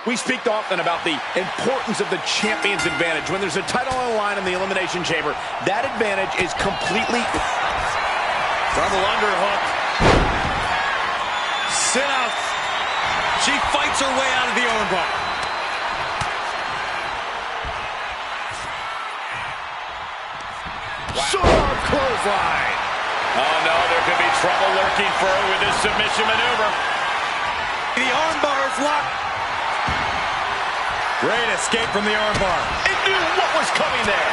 We speak often about the importance of the champion's advantage. When there's a title on the line in the Elimination Chamber, that advantage is completely... Double underhook. Sit out. She fights her way out of the armbar. Wow. Short clothesline. Oh no, there could be trouble lurking for her with this submission maneuver. The armbar is locked. Great escape from the armbar. It knew what was coming there.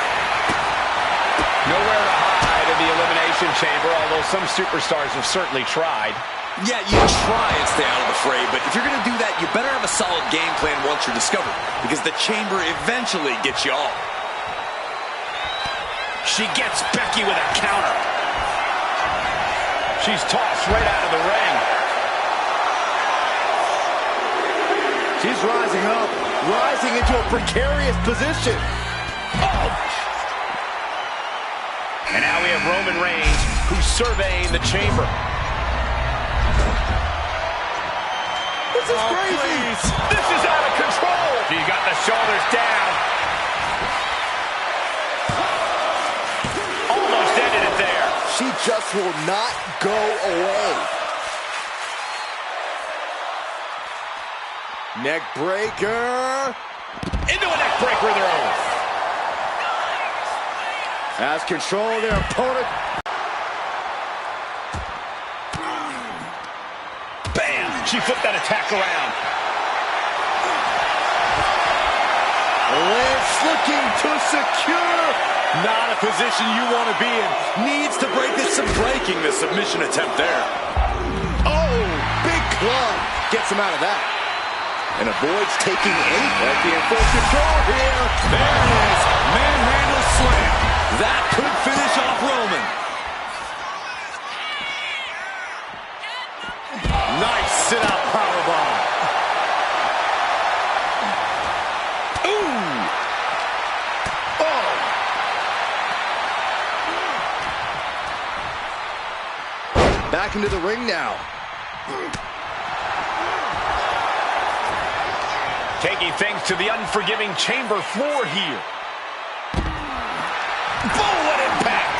Nowhere to hide in the Elimination Chamber, although some superstars have certainly tried. Yeah, you try and stay out of the fray, but if you're going to do that, you better have a solid game plan once you're discovered, because the chamber eventually gets you all. She gets Becky with a counter. She's tossed right out of the ring. She's rising up, rising into a precarious position. Oh! And now we have Roman Reigns, who's surveying the chamber. This is crazy. Please. This is out of control. She's got the shoulders down. Almost ended it there. She just will not go away. Neck breaker. Into a neck breaker of their own. Has control of their opponent. Bam! She flipped that attack around. Lance looking to secure. Not a position you want to be in. Needs to break this. Breaking the submission attempt there. Oh, big club. Gets him out of that. And avoids taking any. Becky in full control here. There it is. Manhandle slam. That could finish off Roman. Nice sit-out powerbomb. Ooh! Oh! Back into the ring now. Taking things to the unforgiving chamber floor here. Boom, what impact!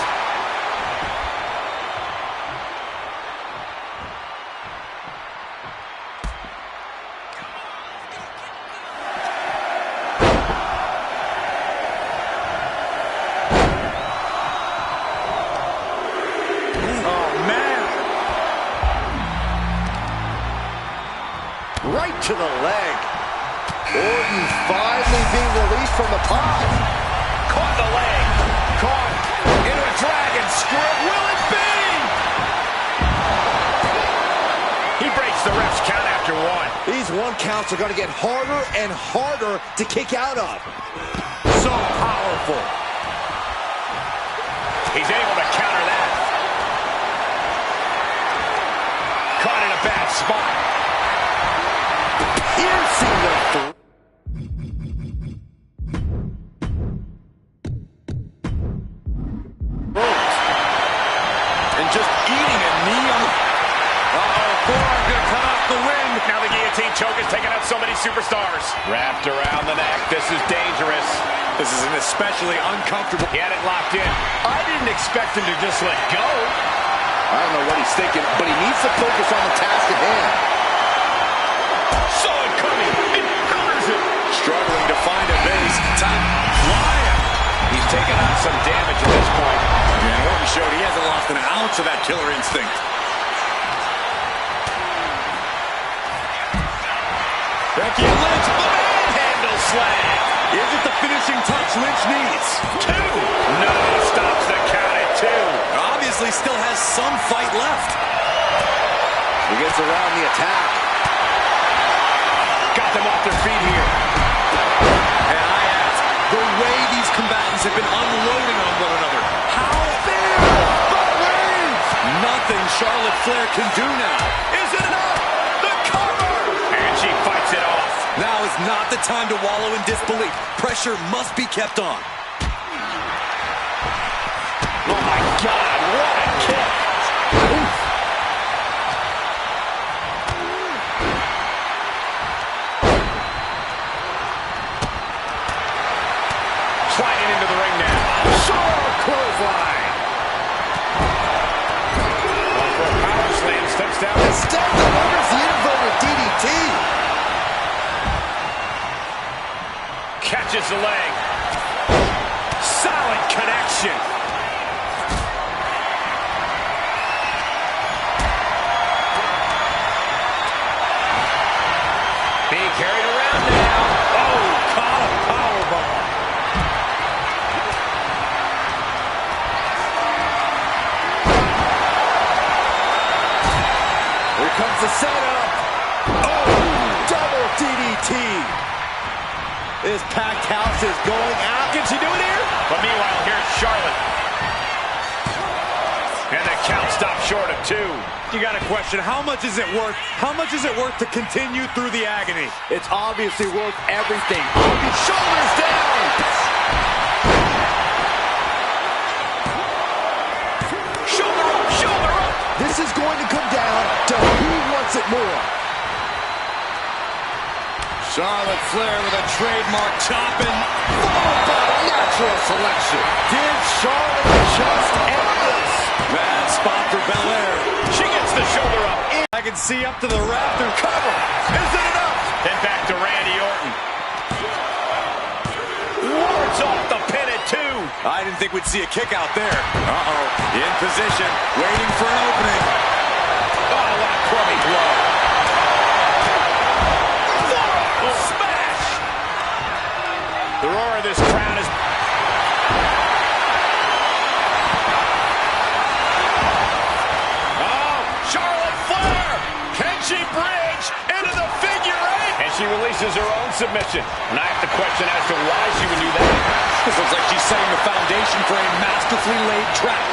Oh, man. Right to the leg. Orton finally being released from the pod. Caught the leg. Caught into a dragon script. Will it be? He breaks the ref's count after one. These one counts are going to get harder and harder to kick out of. So powerful. He's able to counter that. Caught in a bad spot. Piercing the throat. And just eating a knee on the... Uh-oh, forearm gonna cut off the wind. Now the guillotine choke is taking out so many superstars. Wrapped around the neck. This is dangerous. This is an especially uncomfortable... He had it locked in. I didn't expect him to just let go. I don't know what he's thinking, but he needs to focus on the task at hand. Saw it coming. It covers it. Struggling to find a base. Time flying. He's taken on some damage at this point. And Orton showed he hasn't lost an ounce of that killer instinct. Becky Lynch, Handle slam. is it the finishing touch Lynch needs? 2. No, stops the count at 2. Obviously still has some fight left. He gets around the attack. Got them off their feet here. And I ask, the way these combatants have been unloading on one another, how fair? The wave! Nothing Charlotte Flair can do now. Is it enough? The cover! And she fights it off. Now is not the time to wallow in disbelief. Pressure must be kept on. Oh my God, what a kick! Oof. dodges the leg. Solid connection. Being carried around now. Oh, caught a powerbomb. Here comes the setup. Oh, double DDT. This packed house is going out. Can she do it here? But meanwhile, here's Charlotte. And the count stops short of 2. You got to question, how much is it worth? How much is it worth to continue through the agony? It's obviously worth everything. Shoulders down. Shoulder up, shoulder up. This is going to come down to who wants it more. Charlotte Flair with a trademark chopping. Followed by natural selection. Did Charlotte just end this? Bad spot for Belair. She gets the shoulder up. I can see up to the rafter. Cover. Is it enough? Then back to Randy Orton. Wards off the pin at 2. I didn't think we'd see a kick out there. Uh-oh. In position, waiting for an opening. Oh, what a crummy blow. Smash! The roar of this crowd is... Oh, Charlotte Flair! Can she bridge into the figure 8? And she releases her own submission. And I have to question as to why she would do that. This looks like she's setting the foundation for a masterfully laid trap.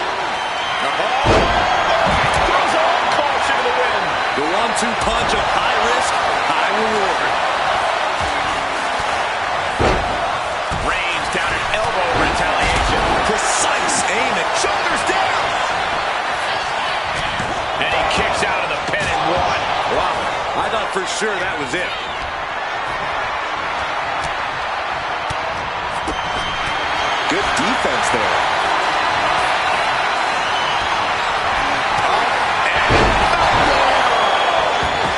Throws her own caution to the wind. The 1-2 punch of high risk, high reward. Reigns down at elbow retaliation. Precise aim at Shoulders down. And he kicks out of the pin and 1. Wow, I thought for sure that was it. Good defense there.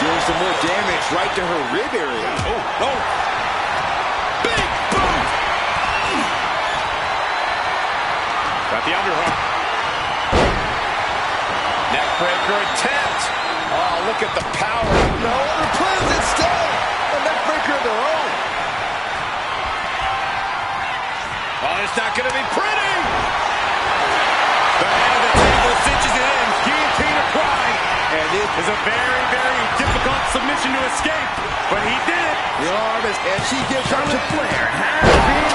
Doing some more damage right to her rib area. Oh. Big boot. Got the underhook. Neckbreaker attempt. Oh, look at the power. No other plans instead. A neckbreaker of their own. Oh, it's not going to be pretty. The head of the table cinches it in. Guillotine applied. And it Is a very, very difficult submission to escape. But he did it. the arm is, and she gives her to Flair. Reigns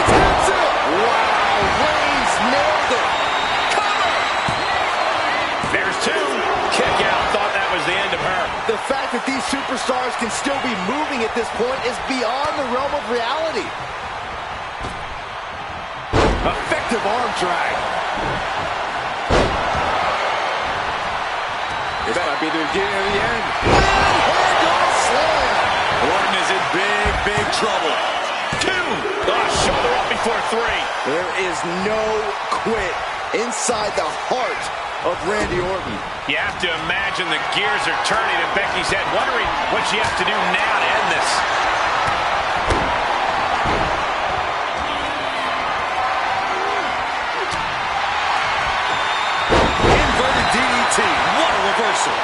hits it. Wow, Reigns nailed it. Cover. There's 2. Kick out. Thought that was the end of her. The fact that these superstars can still be moving at this point is beyond the realm of reality. Effective arm drag. This might be the beginning of the end. Hand slam. Orton is in big, big trouble. 2. Oh, shoulder up before 3. There is no quit inside the heart of Randy Orton. You have to imagine the gears are turning in Becky's head, wondering what she has to do now to end this. Inverted DDT. What a reversal.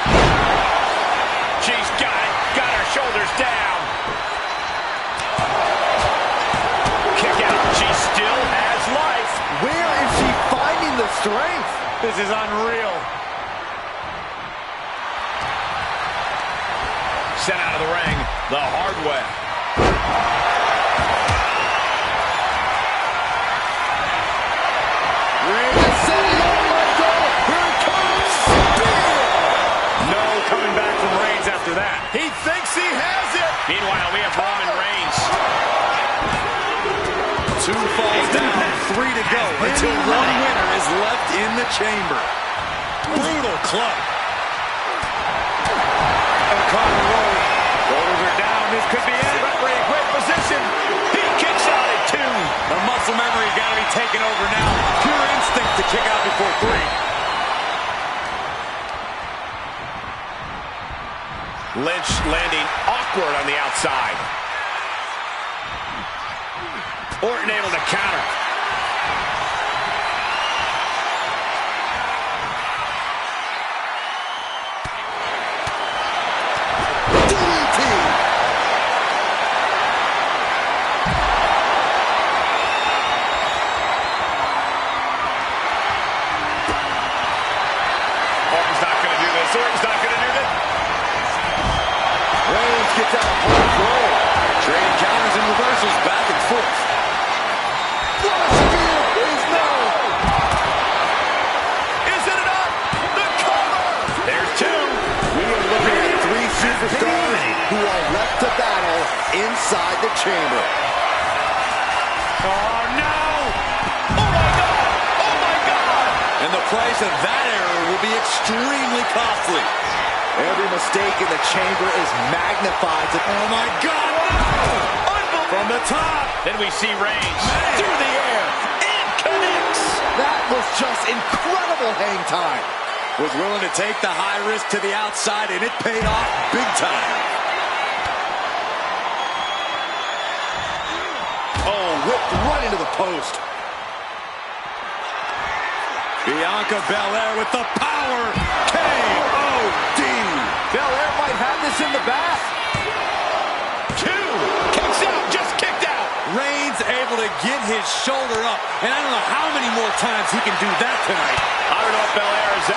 She's got it. Got her shoulders down. Kick out. She still has life. Where is she finding the strength? This is unreal. Sent out of the ring the hard way. Reigns is setting up. Let go. Here it comes. Spear. No coming back from Reigns after that. He thinks he has it. Meanwhile, we have Roman Reigns. 2 falls down, 3 to go until one winner is left in the chamber. Brutal club. Shoulders are down. This could be it. Referee in great position. He kicks out at 2. The muscle memory got to be taken over now. Pure instinct to kick out before 3. Lynch landing awkward on the outside. Orton able to counter. Orton's not going to do this. Reigns gets out of control. Trade counters and reversals back and forth. What a spear, please no. Is it enough? The cover. There's two. We are looking at three superstars who are left to battle inside the chamber. Oh, no. Oh, my God. Oh, my God. And the price of that error will be extremely costly. Every mistake in the chamber is magnified. Oh, my God, no! From the top. Then we see Reigns through the air. It connects. That was just incredible hang time. Was willing to take the high risk to the outside, and it paid off big time. Oh, whipped right into the post. Bianca Belair with the power. K.O.D. Belair might have this in the bag. Two. Kicks out. Just kicked out. Reigns able to get his shoulder up. And I don't know how many more times he can do that tonight. I don't know if Belair is...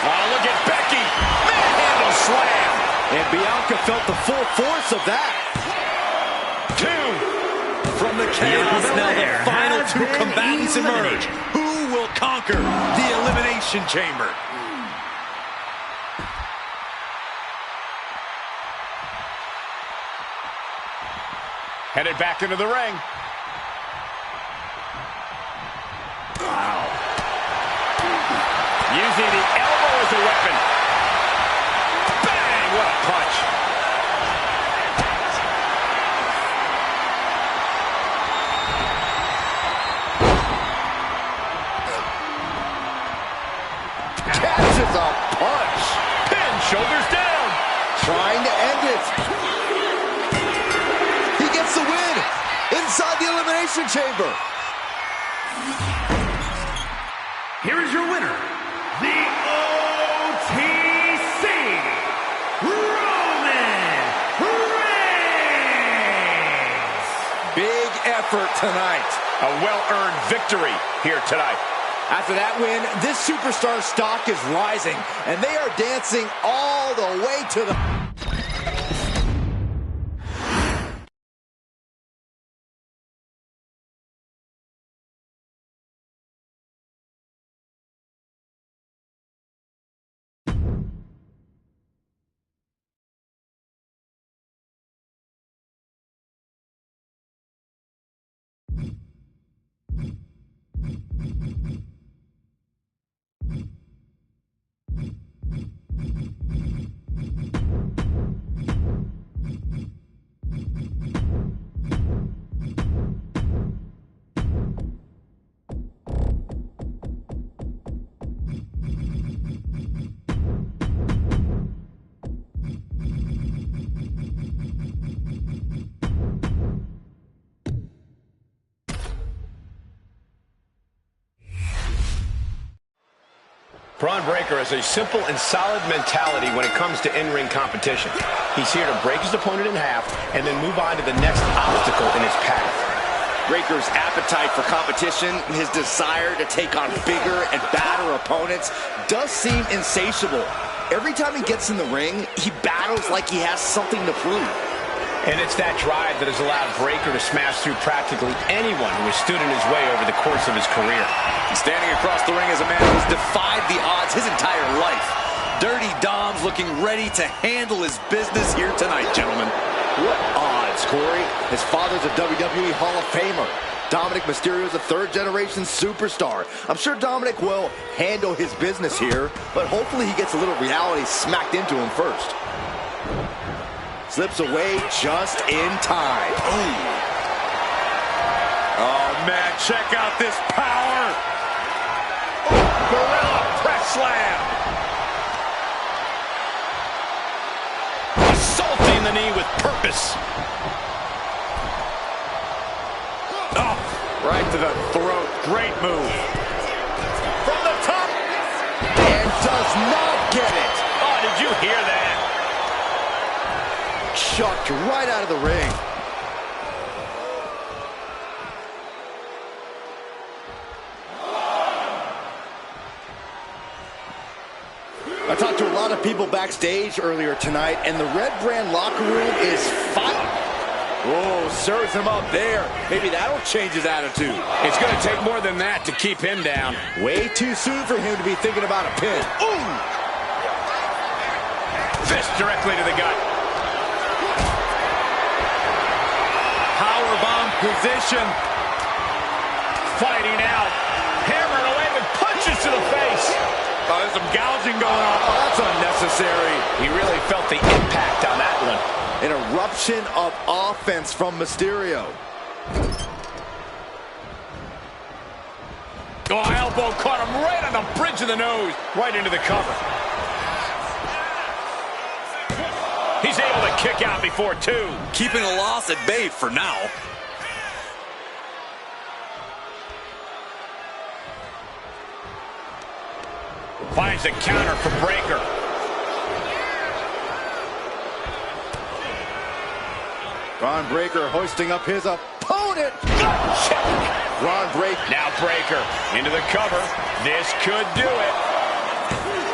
Oh, look at Becky. Manhandle slam. And Bianca felt the full force of that. Two. From the chaos, now the final two combatants emerge. Who will conquer the Elimination Chamber? Headed back into the ring. Wow. Using the elbow as a weapon. Bang! What a punch. Catches a punch. Pin, shoulders down. Trying to end it. He gets the win inside the Elimination Chamber. Here is your winner, the OTC, Roman Reigns. Big effort tonight. A well-earned victory here tonight. After that win, this superstar stock is rising, and they are dancing all the way to the... Braun Breaker has a simple and solid mentality when it comes to in-ring competition. He's here to break his opponent in half and then move on to the next obstacle in his path. Breaker's appetite for competition, his desire to take on bigger and badder opponents, does seem insatiable. Every time he gets in the ring, he battles like he has something to prove. And it's that drive that has allowed Breaker to smash through practically anyone who has stood in his way over the course of his career. Standing across the ring is a man who has defied the odds his entire life. Dirty Dom's looking ready to handle his business here tonight, gentlemen. What odds, Corey? His father's a WWE Hall of Famer. Dominic Mysterio is a third-generation superstar. I'm sure Dominic will handle his business here, but hopefully he gets a little reality smacked into him first. Slips away just in time. Ooh. Oh, man, check out this power. Gorilla press slam. Assaulting the knee with purpose. ducked right out of the ring. I talked to a lot of people backstage earlier tonight, and the Red Brand locker room is fire. Oh, serves him up there. Maybe that'll change his attitude. It's going to take more than that to keep him down. Way too soon for him to be thinking about a pin. Ooh! Fist directly to the gut. Powerbomb position. Fighting out. Hammering away with punches to the face. Oh, there's some gouging going on. Oh, that's unnecessary. He really felt the impact on that one. An eruption of offense from Mysterio. Oh, elbow caught him right on the bridge of the nose. Right into the cover. He's able to kick out before two. Keeping a loss at bay for now. Finds the counter for Breaker. Ron Breaker hoisting up his opponent. Check. Ron Breaker. Now Breaker into the cover. This could do it.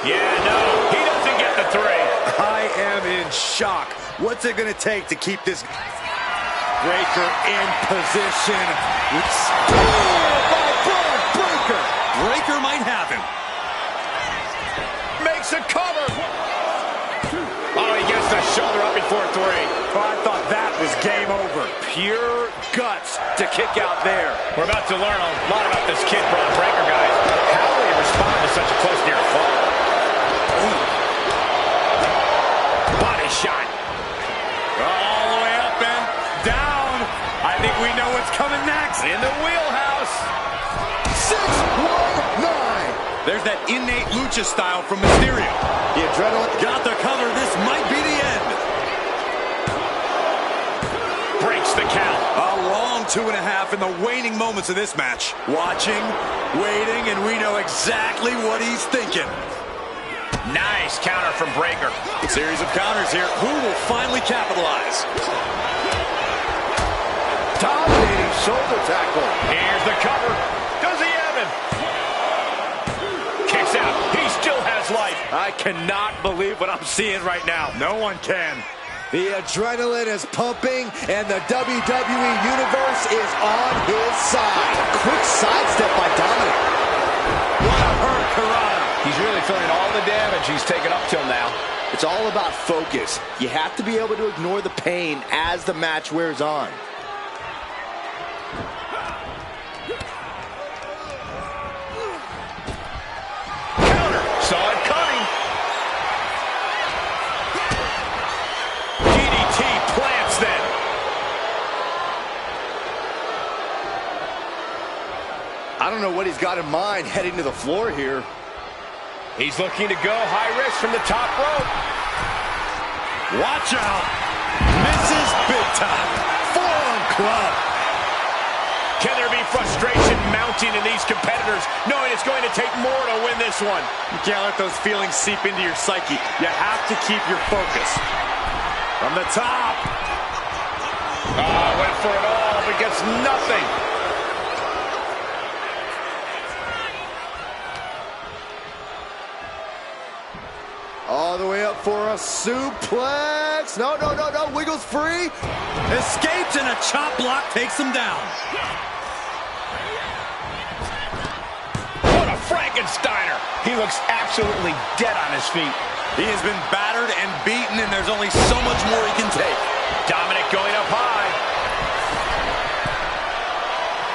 Yeah, no, he doesn't get the three. I am in shock. What's it going to take to keep this Breaker in position? By Ron Breaker. Breaker might have him. Makes a cover. Oh, he gets the shoulder up before three. Oh, I thought that was game over. Pure guts to kick out there. We're about to learn a lot about this kid, Bron Breakker, guys. How will he respond to such a close near fall? Ooh. Body shot. All the way up and down. I think we know what's coming next. In the wheelhouse. 6-1-9. There's that innate lucha style from Mysterio. The adrenaline Got the cover. This might be the end. Breaks the count. A long 2.5 in the waning moments of this match. Watching, waiting, and we know exactly what he's thinking. Nice counter from Breaker. Series of counters here. Who will finally capitalize? dominating shoulder tackle. Here's the cover. Does he have him? Kicks out. He still has life. I cannot believe what I'm seeing right now. No one can. The adrenaline is pumping, and the WWE Universe is on his side. Quick sidestep by Dominic. What a hurt, Karana. He's really feeling all the damage he's taken up till now. It's all about focus. You have to be able to ignore the pain as the match wears on. Counter. Saw it coming. DDT plants then. I don't know what he's got in mind heading to the floor here. He's looking to go high risk from the top rope. Watch out. Misses big time. Forearm club. Can there be frustration mounting in these competitors, knowing it's going to take more to win this one? You can't let those feelings seep into your psyche. You have to keep your focus. From the top. Went for it all, but gets nothing. All the way up for a suplex. No, no, no, no. Wiggles free. Escapes and a chop block takes him down. What a Frankensteiner. He looks absolutely dead on his feet. He has been battered and beaten, and there's only so much more he can take. Dominic going up high.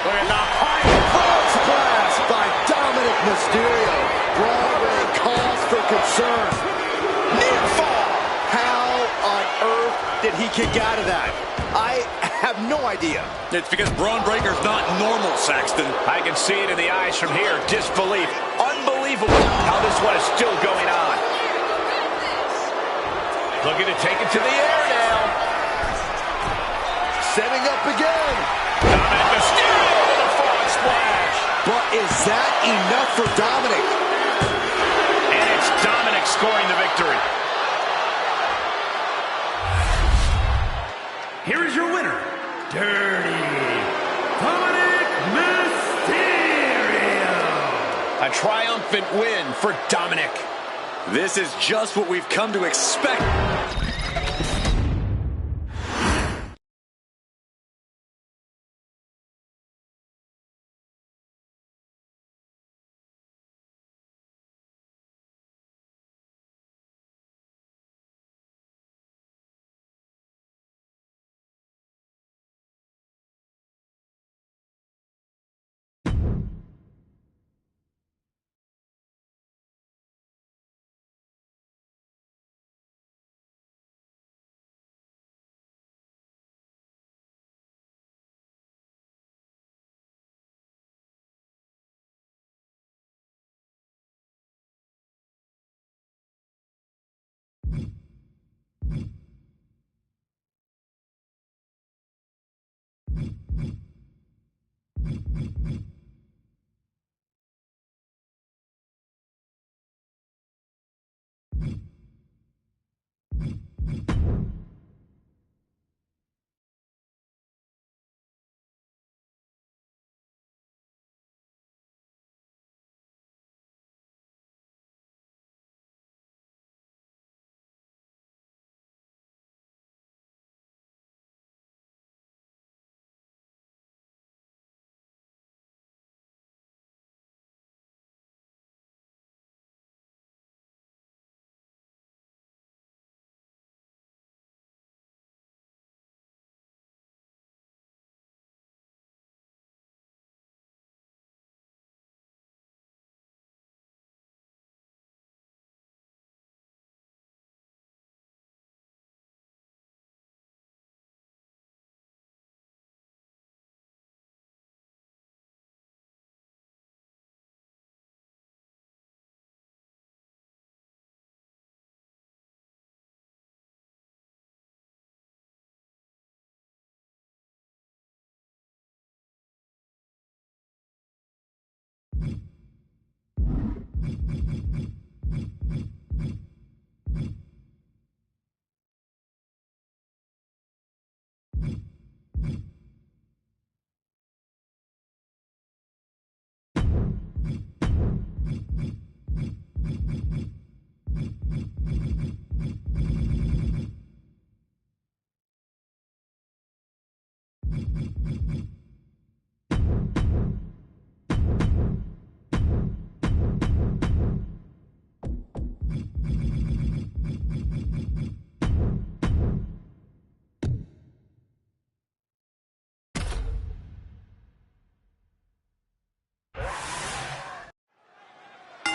Look at that high Frog splash by Dominic Mysterio. Broadway cause for concern. Near fall. How on earth did he kick out of that? I have no idea. It's because Braun Breaker's not normal, Saxton. I can see it in the eyes from here. Disbelief. Unbelievable how this one is still going on. Looking to take it to the air now. Setting up again. Dominic Mysterio with a frog splash. But is that enough for Dominic? And it's Dominic scoring the victory. here is your winner, Dirty Dominic Mysterio. A triumphant win for Dominic. This is just what we've come to expect.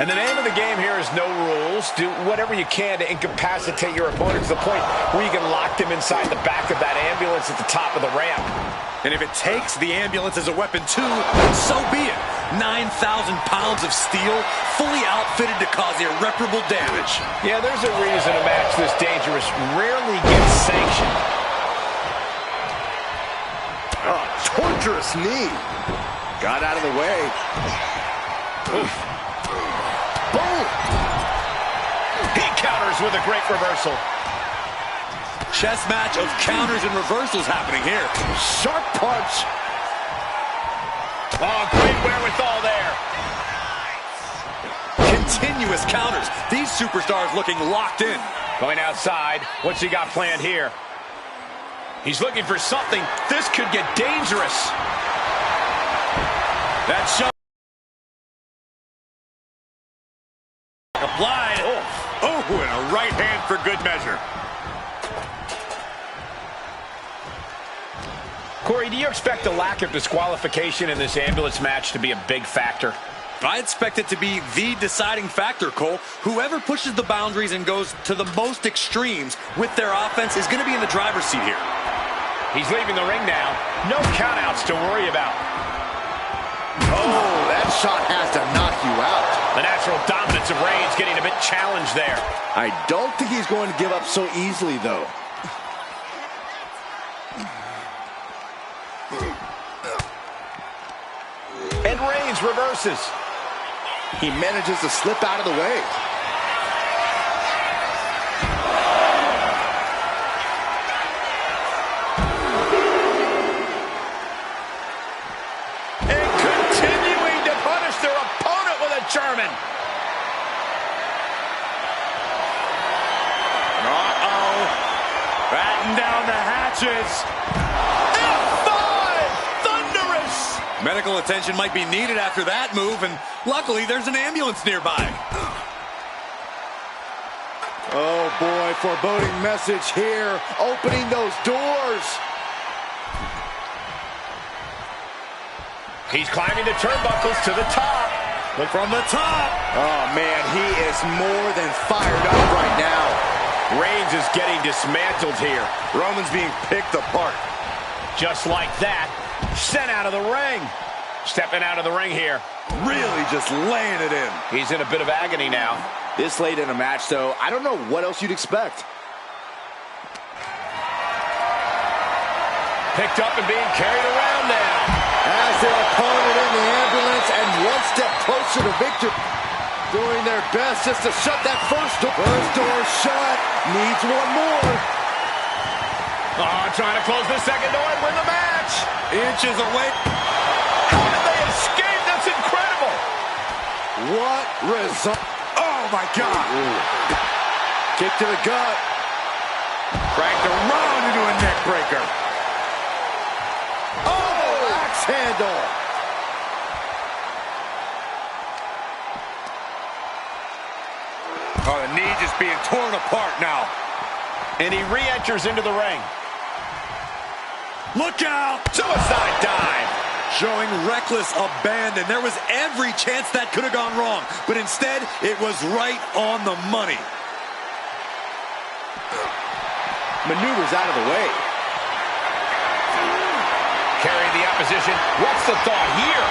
And the name of the game here is no rules. Do whatever you can to incapacitate your opponent to the point where you can lock them inside the back of that ambulance at the top of the ramp. And if it takes the ambulance as a weapon too, so be it. 9,000 pounds of steel, fully outfitted to cause irreparable damage. Yeah, there's a reason a match this dangerous rarely gets sanctioned. Oh, torturous knee. Got out of the way. Oof. Boom! He counters with a great reversal. Chess match of counters and reversals happening here. Sharp punch. Oh, great wherewithal there. Continuous counters. These superstars looking locked in. Going outside. What's he got planned here? He's looking for something. This could get dangerous. That shot applied. Oh, and a right hand for good measure. Corey, do you expect the lack of disqualification in this ambulance match to be a big factor? I expect it to be the deciding factor, Cole. Whoever pushes the boundaries and goes to the most extremes with their offense is going to be in the driver's seat here. He's leaving the ring now. No countouts to worry about. Oh, that shot has to knock you out. The natural dominance of Reigns getting a bit challenged there. I don't think he's going to give up so easily, though. And Reigns reverses. He manages to slip out of the way. punches. F5! Thunderous! Medical attention might be needed after that move, and luckily there's an ambulance nearby. Oh boy, foreboding message here, opening those doors. He's climbing the turnbuckles to the top. Look from the top. Oh man, he is more than fired up right now. Reigns is getting dismantled here. Roman's being picked apart. Just like that, sent out of the ring. Stepping out of the ring here. Really just laying it in. He's in a bit of agony now. This late in a match, though, I don't know what else you'd expect. Picked up and being carried around now. As their opponent in the ambulance and one step closer to victory. Doing their best just to shut that first door. First door shut. Needs one more. Oh, trying to close the second door and win the match. Inches away. How did they escape? That's incredible. What result? Oh, my God. Ooh. Kick to the gut. Cranked around into a neck breaker. Oh, axe handle. Oh, the knee just being torn apart now. And he re-enters into the ring. Look out! Suicide dive. Showing reckless abandon. There was every chance that could have gone wrong, but instead, it was right on the money. Maneuvers out of the way. Carrying the opposition. What's the thought here?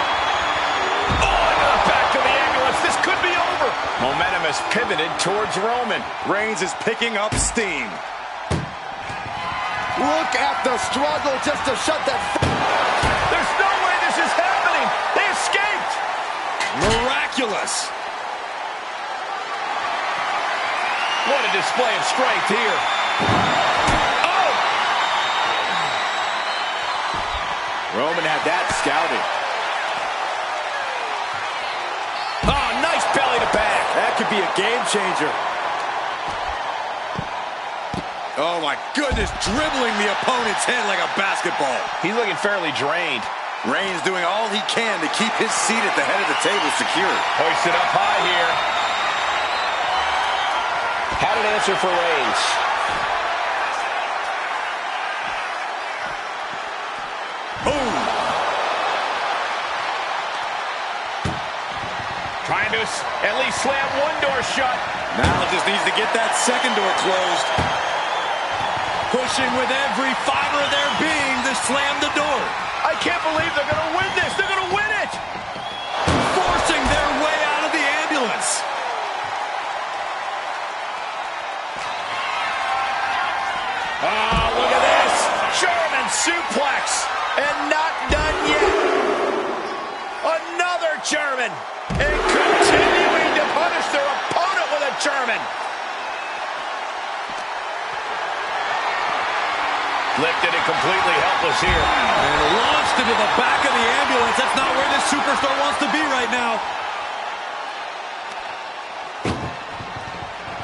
Oh, into the back of the ambulance. This could be over. Momentum has pivoted towards Roman. Reigns is picking up steam. Look at the struggle just to shut that. There's no way this is happening. They escaped. Miraculous. What a display of strength here. Oh! Roman had that scouted. Oh, nice belly to back. That could be a game changer. Oh, my goodness, dribbling the opponent's head like a basketball. He's looking fairly drained. Reigns doing all he can to keep his seat at the head of the table secure. Hoisted up high here. Had an answer for Reigns. Boom. Trying to at least slam one door shut. Now just needs to get that second door closed. Pushing with every fiber of their being to slam the door. I can't believe they're going to win this. They're going to win it. Forcing their way out of the ambulance. Oh, look at this. German suplex. And not done yet. Another German. And continuing to punish their opponent with a German. Lifted and completely helpless here. And launched into the back of the ambulance. That's not where this superstar wants to be right now.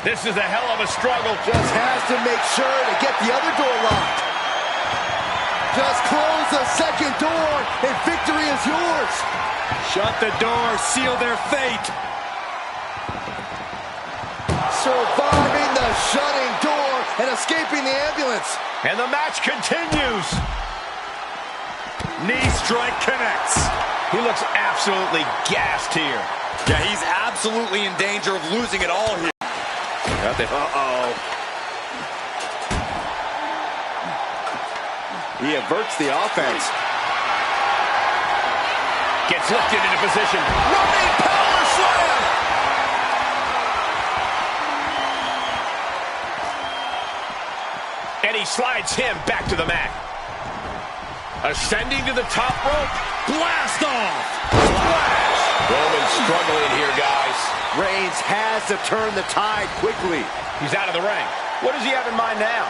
This is a hell of a struggle. Just has to make sure to get the other door locked. Just close the second door and victory is yours. Shut the door, seal their fate. Surviving the shutting door and escaping the ambulance. And the match continues. Knee strike connects. He looks absolutely gassed here. Yeah, he's absolutely in danger of losing it all here. Uh-oh. He averts the offense. Gets lifted into position. Running power slam. And he slides him back to the mat. Ascending to the top rope. Blast off. Splash. Roman's struggling here, guys. Reigns has to turn the tide quickly. He's out of the ring. What does he have in mind now?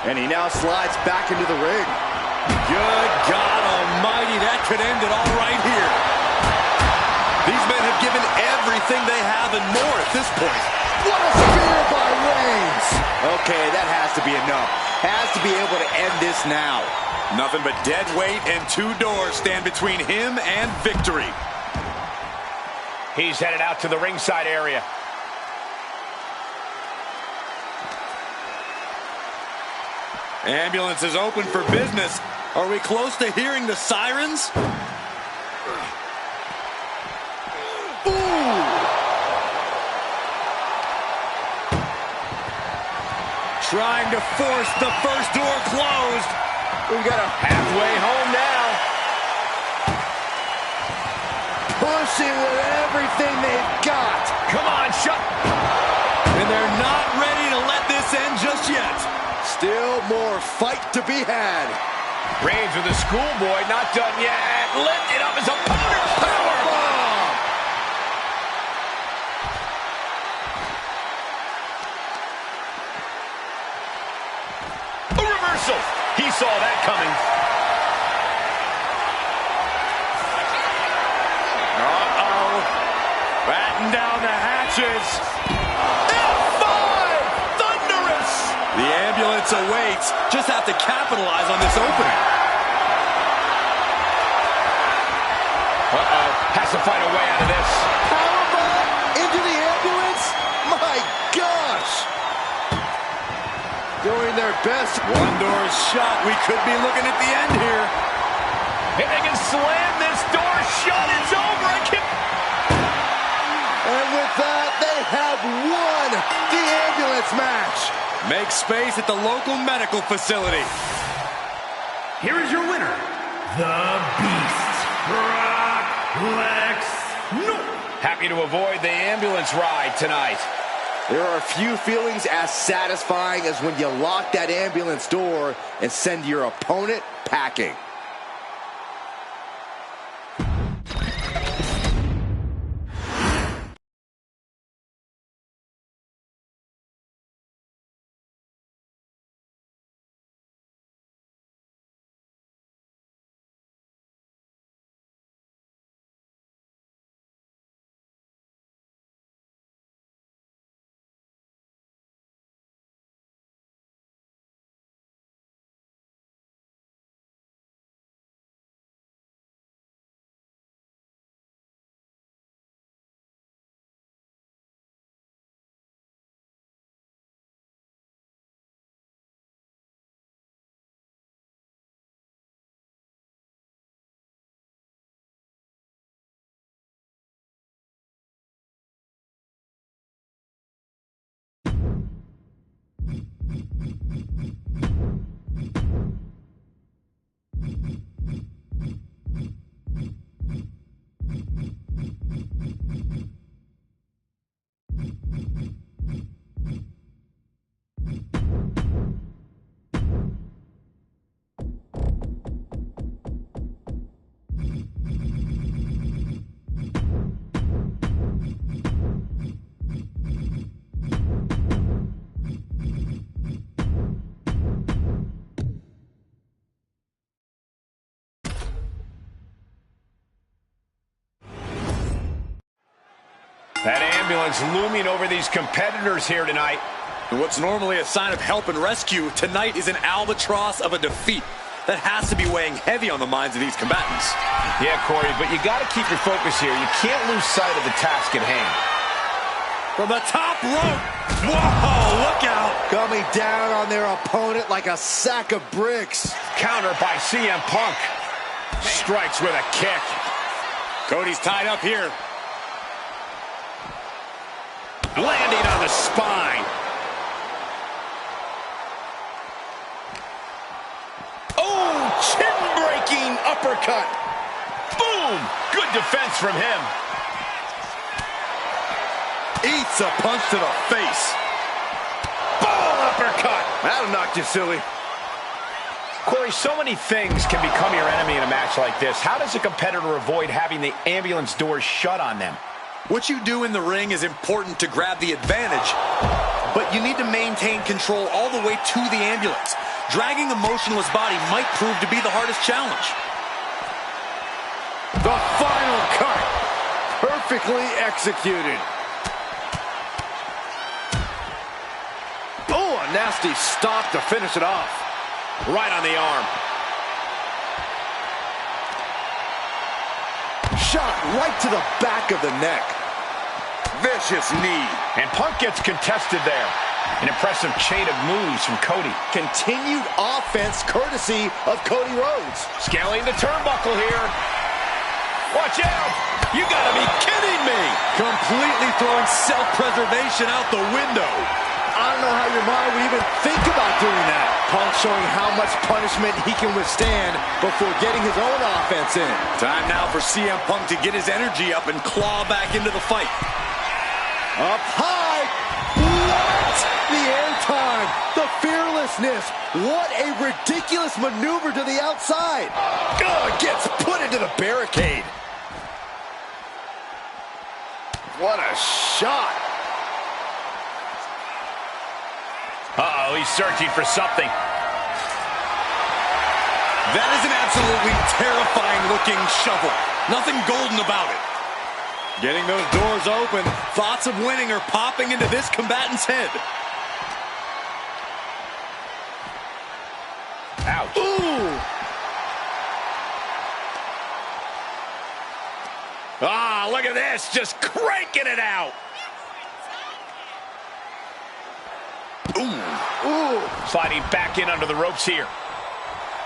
And he now slides back into the ring. Good God almighty, that could end it all right here. These men have given everything they have and more at this point. What a spear by Reigns! Okay, that has to be enough. Has to be able to end this now. Nothing but dead weight and 2 doors stand between him and victory. He's headed out to the ringside area. Ambulance is open for business. Are we close to hearing the sirens? Ooh! Trying to force the first door closed. We've got a Halfway home now. pushing with everything they've got. Come on, shut. And they're not ready to let this end just yet. Still more fight to be had. Reigns with a schoolboy, not done yet. Lifted up his opponent. Powerbomb. A reversal. He saw that coming. Uh-oh. Batten down the hatches. F5. Thunderous. The ambulance awaits. Just have to capitalize on this opening. Uh-oh. Has to find a way out of this. Powerbomb into the ambulance? My gosh! Doing their best. One door shut. We could be looking at the end here. If they can slam this door shut, it's over. And with that, they have won the ambulance match. Make space at the local medical facility. Here is your winner, the Beast, Brock Lesnar. Happy to avoid the ambulance ride tonight. There are few feelings as satisfying as when you lock that ambulance door and send your opponent packing. That ambulance looming over these competitors here tonight. And what's normally a sign of help and rescue, tonight is an albatross of a defeat. That has to be weighing heavy on the minds of these combatants. Yeah, Corey, but you got to keep your focus here. You can't lose sight of the task at hand. From the top rope. Whoa, look out. Coming down on their opponent like a sack of bricks. Counter by CM Punk. Strikes with a kick. Cody's tied up here. Landing on the spine. Oh, chin-breaking uppercut. Boom! Good defense from him. Eats a punch to the face. Boom! Uppercut. That'll knock you silly. Corey, so many things can become your enemy in a match like this. How does a competitor avoid having the ambulance doors shut on them? What you do in the ring is important to grab the advantage, but you need to maintain control all the way to the ambulance. Dragging a motionless body might prove to be the hardest challenge. The final cut. Perfectly executed. Oh, a nasty stop to finish it off. Right on the arm. Shot right to the back of the neck. Vicious knee. And Punk gets contested there. An impressive chain of moves from Cody. Continued offense courtesy of Cody Rhodes. Scaling the turnbuckle here. Watch out! You gotta be kidding me! Completely throwing self-preservation out the window. I don't know how your mind would even think about doing that. Punk showing how much punishment he can withstand before getting his own offense in. Time now for CM Punk to get his energy up and claw back into the fight. Up high. What? The airtime. The fearlessness. What a ridiculous maneuver to the outside. Gets put into the barricade. What a shot. Uh-oh, he's searching for something. That is an absolutely terrifying-looking shovel. Nothing golden about it. Getting those doors open, thoughts of winning are popping into this combatant's head. Ouch. Ooh. Ah, look at this, just cranking it out. Ooh. Sliding back in under the ropes here.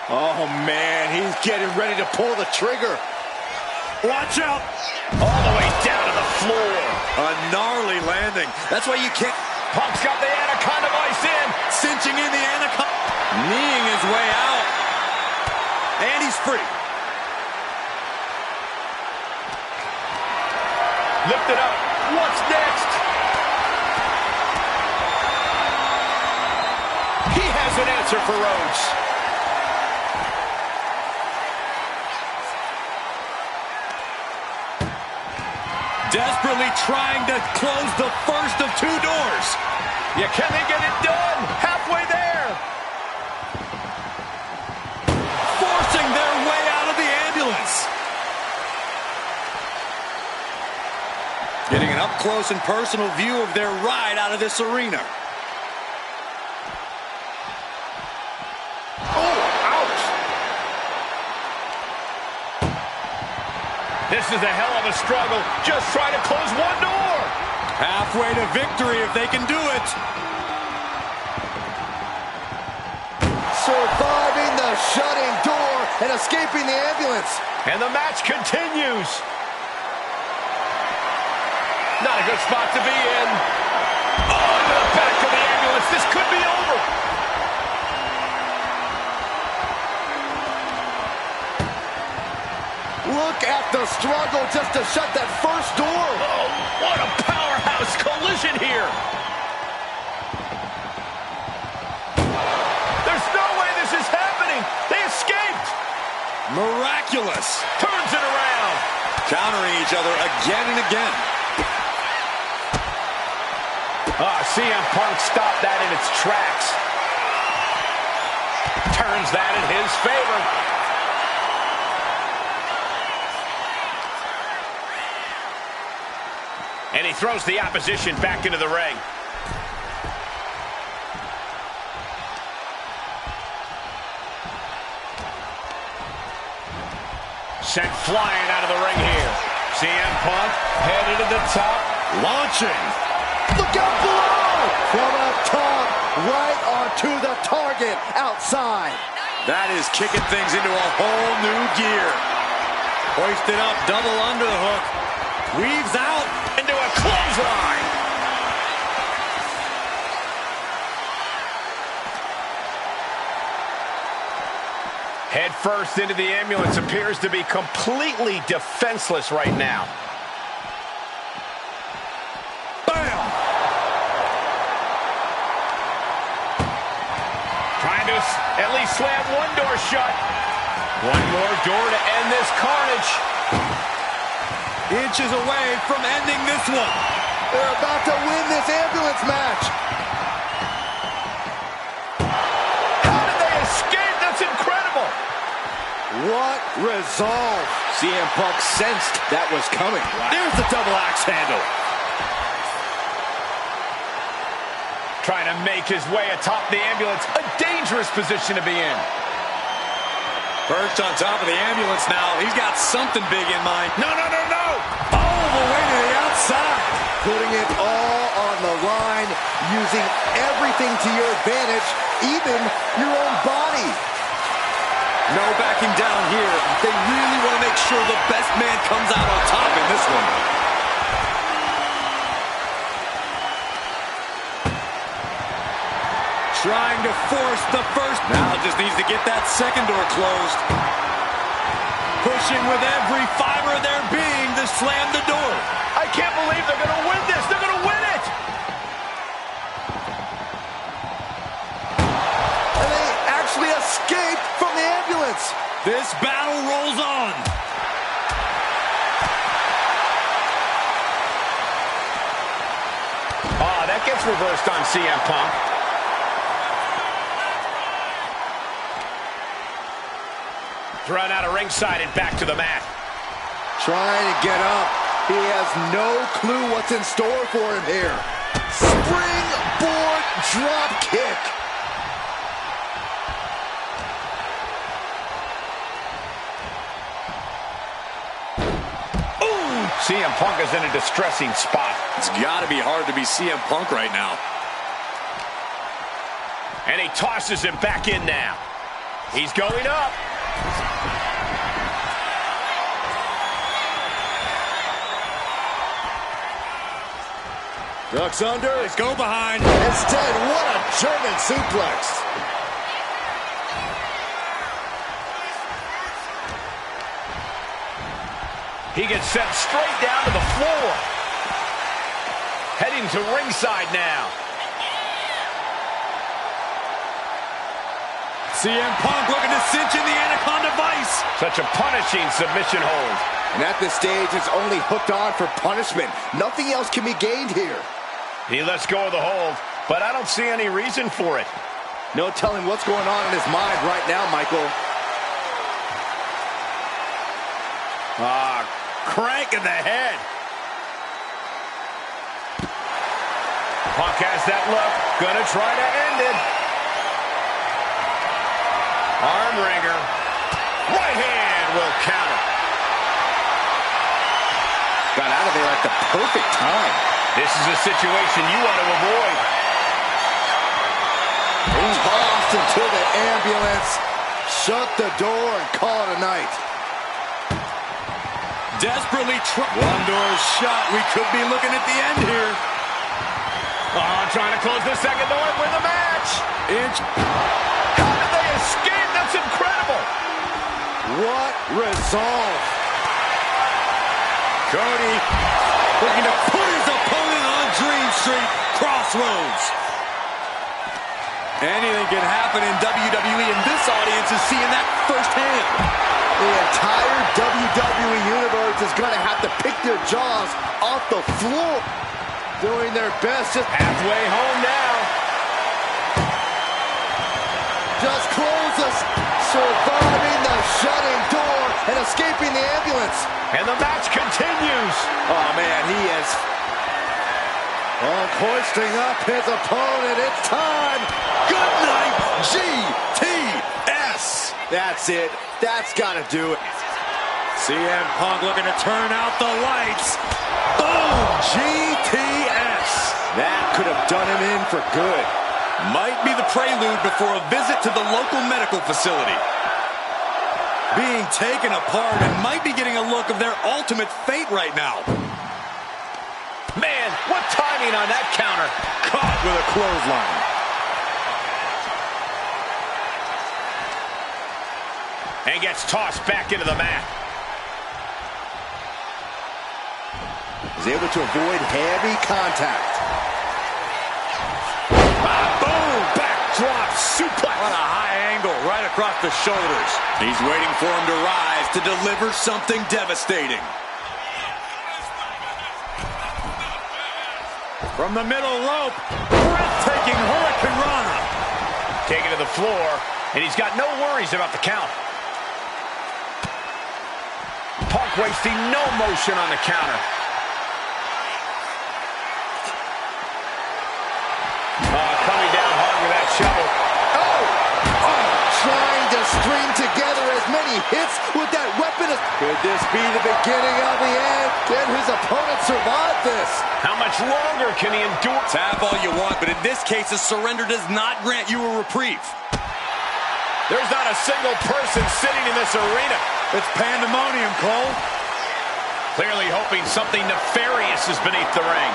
Oh, man, he's getting ready to pull the trigger. Watch out! All the way down to the floor. A gnarly landing. That's why you can't... Punk's got the Anaconda Vice in. Cinching in the Anaconda. Kneeing his way out. And he's free. Lift it up. What's next? He has an answer for Rhodes. Desperately trying to close the first of two doors. Yeah, can they get it done? Halfway there. Forcing their way out of the ambulance. Getting an up-close and personal view of their ride out of this arena. This is a hell of a struggle. Just trying to close one door. Halfway to victory if they can do it. Surviving the shutting door and escaping the ambulance. And the match continues. Not a good spot to be in. Oh, into the back of the ambulance. This could be over. Look at the struggle just to shut that first door. Oh, what a powerhouse collision here. There's no way this is happening. They escaped. Miraculous. Turns it around. Countering each other again and again. CM Punk stopped that in its tracks. Turns that in his favor. And he throws the opposition back into the ring. Sent flying out of the ring here. CM Punk headed to the top. Launching. Look out below! From up top, right onto the target outside. That is kicking things into a whole new gear. Hoisted up, double under the hook. Weaves out into a clothesline. Head first into the ambulance, appears to be completely defenseless right now. bam! Trying to at least slam one door shut. One more door to end this carnage. Inches away from ending this one. They're about to win this ambulance match. How did they escape? That's incredible. What resolve. CM Punk sensed that was coming. There's the double axe handle. Trying to make his way atop the ambulance. A dangerous position to be in. Perched on top of the ambulance now. He's got something big in mind. No, no, no, no! All the way to the outside. Putting it all on the line, using everything to your advantage, even your own body. No backing down here. They really want to make sure the best man comes out on top in this one. Trying to force the first. Now just needs to get that second door closed. Pushing with every fiber of their being to slam the door. I can't believe they're going to win this. They're going to win it. And they actually escaped from the ambulance. This battle rolls on. That gets reversed on CM Punk. Thrown out of ringside and back to the mat. Trying to get up. He has no clue what's in store for him here. Springboard drop kick. Ooh! CM Punk is in a distressing spot. It's got to be hard to be CM Punk right now. And he tosses him back in now. He's going up. Ducks under. Let's go behind. Instead, what a German suplex. He gets sent straight down to the floor. Heading to ringside now. CM Punk looking to cinch in the Anaconda Vice. Such a punishing submission hold. And at this stage, it's only hooked on for punishment. Nothing else can be gained here. He lets go of the hold, but I don't see any reason for it. No telling what's going on in his mind right now, Michael. Crank in the head. Punk has that look. Gonna try to end it. Arm wringer. Right hand will count it. Got out of there at the perfect time. This is a situation you want to avoid. Tossed into the ambulance. Shut the door and call it a night. Desperately one door shut. We could be looking at the end here. Trying to close the second door and win the match. How did they escape? That's incredible. What resolve. Cody looking to put his opponent on Dream Street Crossroads. Anything can happen in WWE, and this audience is seeing that firsthand. The entire WWE Universe is going to have to pick their jaws off the floor. Doing their best. Just halfway home now. Just close us. Surviving the shutting door and escaping the ambulance. And the match continues. Oh, man, he is hoisting up his opponent. It's time. Good night, GTS. That's it. That's got to do it. CM Punk looking to turn out the lights. Boom! GTS. That could have done him in for good. Might be the prelude before a visit to the local medical facility. Being taken apart and might be getting a look of their ultimate fate right now. Man, what timing on that counter. Caught with a clothesline. And gets tossed back into the mat. Is able to avoid heavy contact. Boom! Backdrop suplex. On a high angle right across the shoulders. He's waiting for him to rise to deliver something devastating. From the middle rope, breathtaking Hurricane Rana. Taken to the floor, and he's got no worries about the count. wasting no motion on the counter. Coming down hard with that shovel. Trying to string together as many hits with that weapon. Could this be the beginning of the end? Can his opponent survive this? How much longer can he endure? Tap all you want, but in this case, a surrender does not grant you a reprieve. There's not a single person sitting in this arena. It's pandemonium, Cole. Clearly hoping something nefarious is beneath the ring.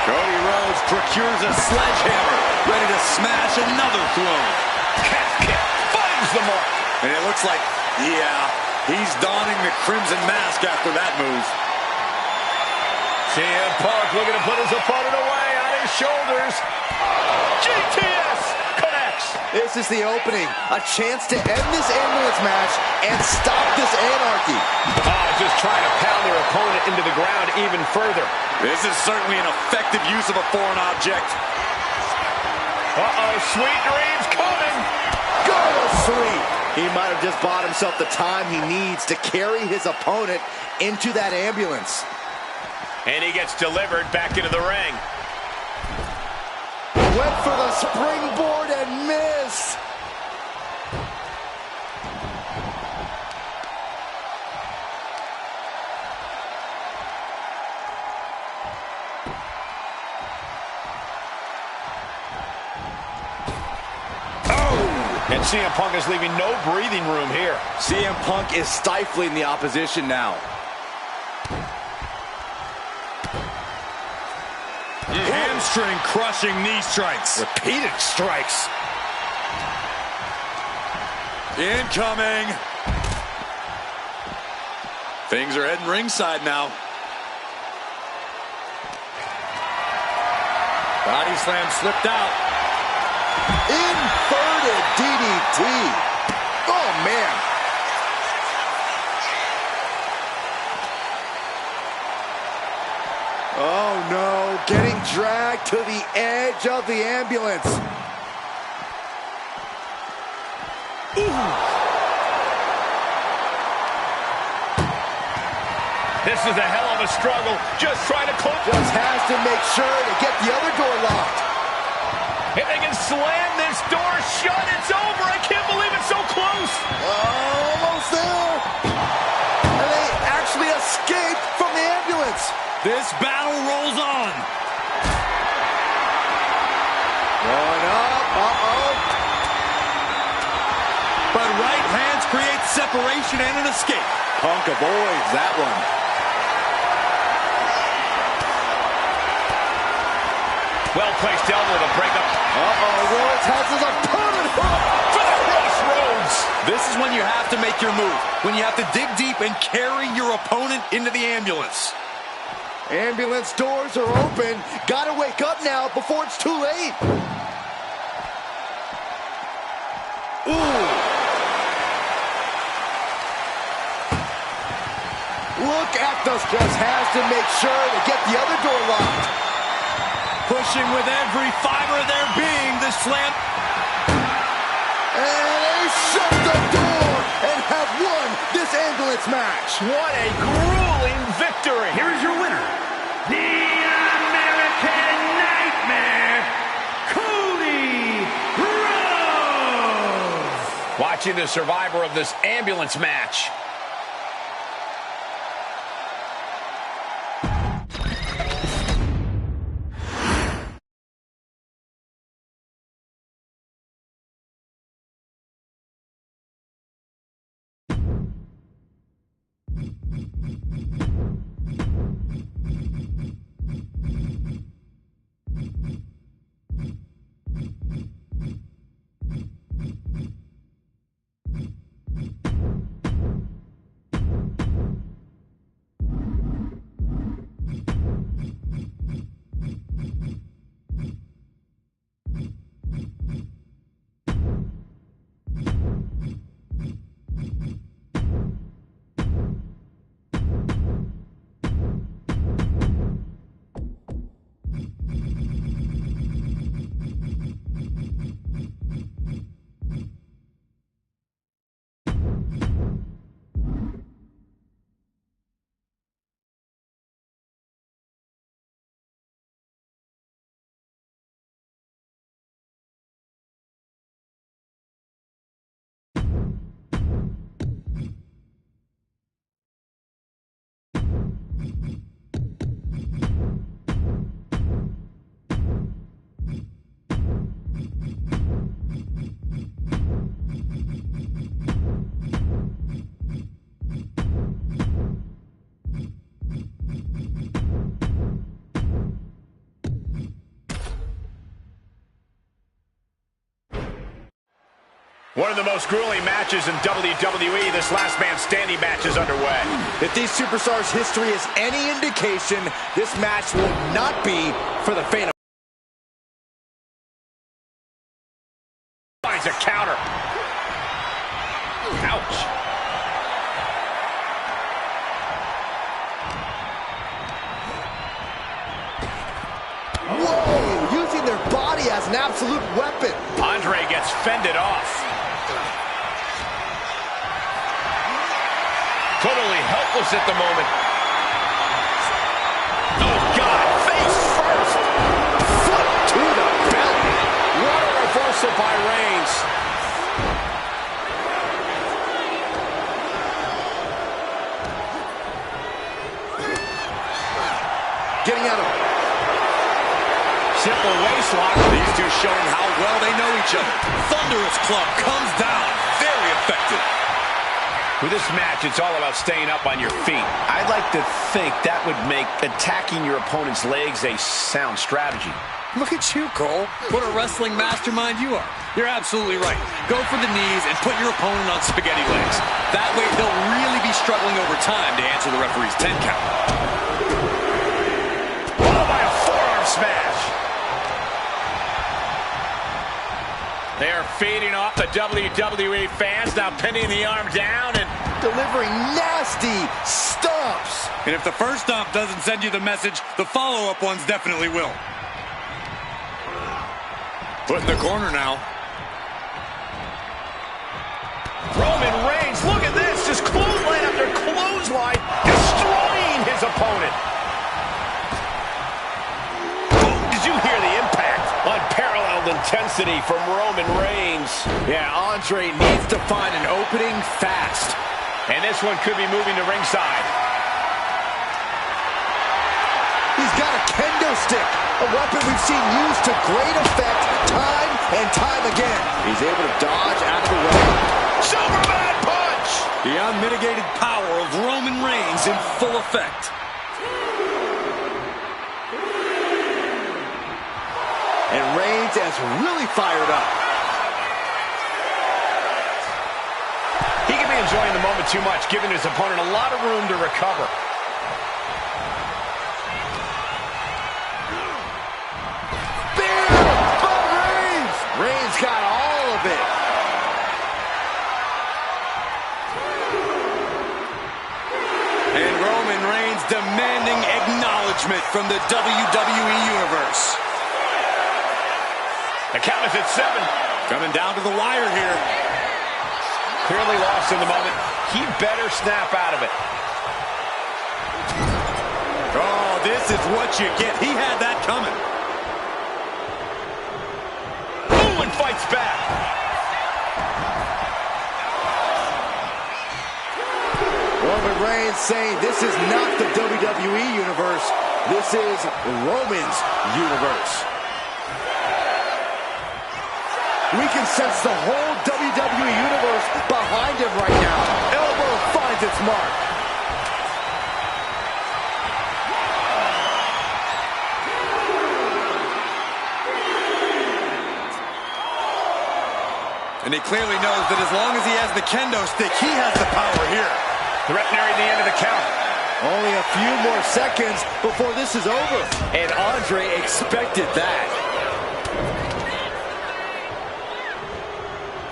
Cody Rhodes procures a sledgehammer, ready to smash another throne. Calf kick finds the mark. And it looks like, yeah, he's donning the crimson mask after that move. CM Punk looking to put his opponent away on his shoulders. GTS connects. This is the opening. A chance to end this ambulance match and stop this anarchy. Just trying to pound their opponent into the ground even further. This is certainly an effective use of a foreign object. Sweet dreams coming. Go to sleep. He might have just bought himself the time he needs to carry his opponent into that ambulance. And he gets delivered back into the ring. Went for the springboard and missed. And CM Punk is leaving no breathing room here. CM Punk is stifling the opposition now. Hamstring crushing knee strikes. Repeated strikes. Incoming. Things are heading ringside now. Body slam slipped out. Inverted DDT. Oh, man. Oh, no. Getting dragged to the edge of the ambulance. This is a hell of a struggle. Just trying to close. Just has to make sure to get the other door locked. If they can slam this door shut, it's over. I can't believe it's so close. Almost there. And they actually escaped from the ambulance. This battle rolls on. Going up. But right hands create separation and an escape. Punk avoids that one. Well-placed elbow to break up. Royce has his opponent hooked. For the crossroads. This is when you have to make your move. When you have to dig deep and carry your opponent into the ambulance. Ambulance doors are open. Gotta wake up now before it's too late. Ooh. Look at those. Just has to make sure to get the other door locked. Pushing with every fiber of their being, the slam. And they shut the door and have won this ambulance match. What a grueling victory. Here is your winner, the American Nightmare, Cody Rhodes. Watching the survivor of this ambulance match. One of the most grueling matches in WWE. This last man standing match is underway. If these superstars' history is any indication, this match will not be for the faint of Finds a counter. Ouch. Whoa! Using their body as an absolute weapon. Andre gets fended off. Totally helpless at the moment. Oh, God. Face first. Foot to the belly. What a reversal by Reigns. Getting out of simple waistlock. These two showing how well they know each other. Thunderous club comes down. Very effective. With this match, it's all about staying up on your feet. I'd like to think that would make attacking your opponent's legs a sound strategy. Look at you, Cole. What a wrestling mastermind you are. You're absolutely right. Go for the knees and put your opponent on spaghetti legs. That way he'll really be struggling over time to answer the referee's 10 count. Oh, by a forearm smash. They are feeding off the WWE fans, now pinning the arm down and delivering nasty stomps. And if the first stomp doesn't send you the message, the follow-up ones definitely will. Put in the corner now. Roman Reigns, look at this, just clothesline after clothesline, destroying his opponent. Did you hear the impact? Unparalleled intensity from Roman Reigns. Yeah, Andre needs to find an opening fast. And this one could be moving to ringside. He's got a kendo stick, a weapon we've seen used to great effect time and time again. He's able to dodge out of the way. Superman punch! The unmitigated power of Roman Reigns in full effect. And Reigns is really fired up. He could be enjoying the moment too much, giving his opponent a lot of room to recover. Spear by Reigns! Reigns got all of it. And Roman Reigns demanding acknowledgement from the WWE Universe. The count is at 7. Coming down to the wire here. Clearly lost in the moment. He better snap out of it. Oh, this is what you get. He had that coming. Ooh, and fights back. Roman Reigns saying this is not the WWE Universe. This is Roman's universe. We can sense the whole WWE Universe behind him right now. Elbow finds its mark. And he clearly knows that as long as he has the kendo stick, he has the power here. Threatening the end of the count. Only a few more seconds before this is over. And Andre expected that.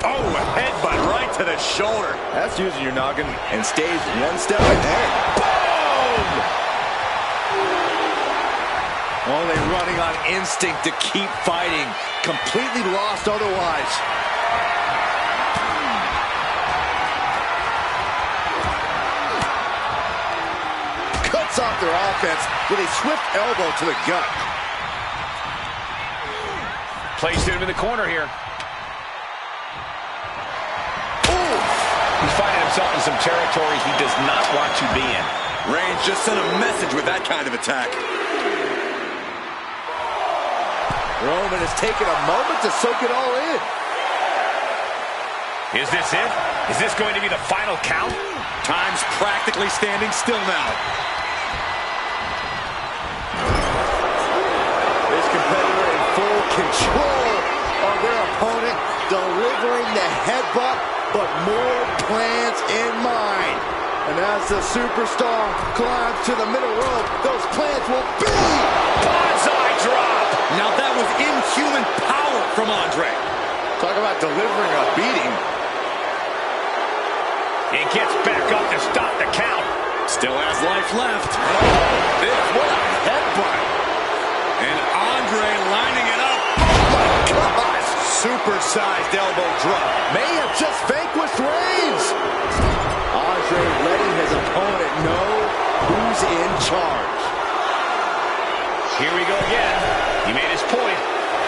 Oh, a headbutt right to the shoulder. That's using your noggin and stays one step ahead. Boom! Only running on instinct to keep fighting. Completely lost otherwise. Cuts off their offense with a swift elbow to the gut. Placed him in the corner here. He's finding himself in some territory he does not want to be in. Reigns just sent a message with that kind of attack. Roman has taken a moment to soak it all in. Is this it? Is this going to be the final count? Time's practically standing still now. This competitor in full control of their opponent. delivering the headbutt, but more plans in mind. And as the superstar climbs to the middle rope, those plans will be Bonsai drop. Now that was inhuman power from Andre. Talk about delivering a beating. He gets back up to stop the count. Still has life left. What a headbutt. And Andre lining it up. Oh my gosh. Supersized elbow drop. May have just vanquished Reigns. Andre letting his opponent know who's in charge. Here we go again. He made his point.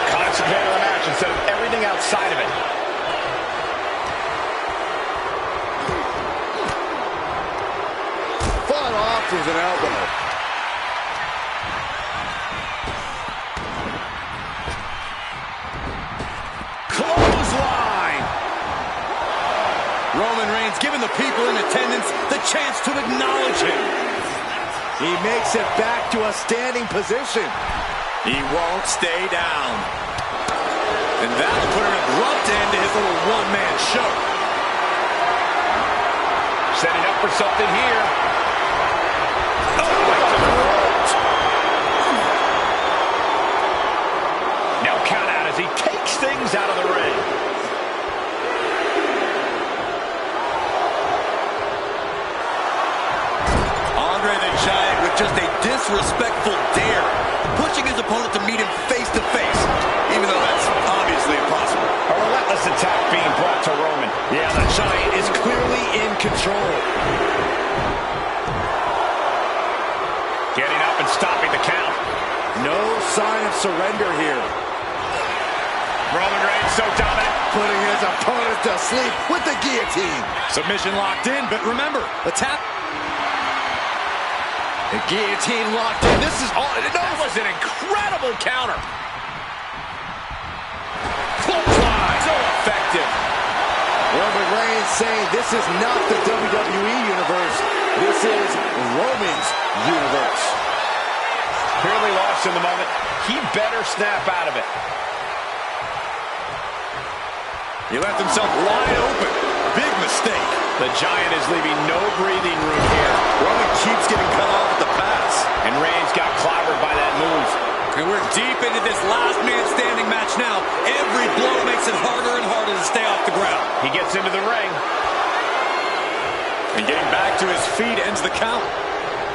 Concentrate on the match instead of everything outside of it. Fought off with an elbow. Clothesline. Roman Reigns giving the people in attendance the chance to acknowledge him. He makes it back to a standing position. He won't stay down. And that'll put an abrupt end to his little one-man show. Setting up for something here. Now count out as he takes things out of the ring. Andre the Giant with just a disrespectful dare, pushing his opponent to meet him face to face, even though that's obviously impossible. A relentless attack being brought to Roman. Yeah, the Giant is clearly in control. Getting up and stopping the count. No sign of surrender here. Roman Reigns so dominant. Putting his opponent to sleep with the guillotine. Submission locked in, but remember, the tap. The guillotine locked in. This is all. That was an incredible counter. Clothesline. So effective. Roman Reigns saying this is not the WWE Universe. This is Roman's universe. Clearly lost in the moment. He better snap out of it. He left himself wide open. Big mistake. The Giant is leaving no breathing room here. Roman keeps getting cut off at the pass. And Reigns got clobbered by that move. And we're deep into this last man standing match now. Every blow makes it harder and harder to stay off the ground. He gets into the ring. And getting back to his feet ends the count.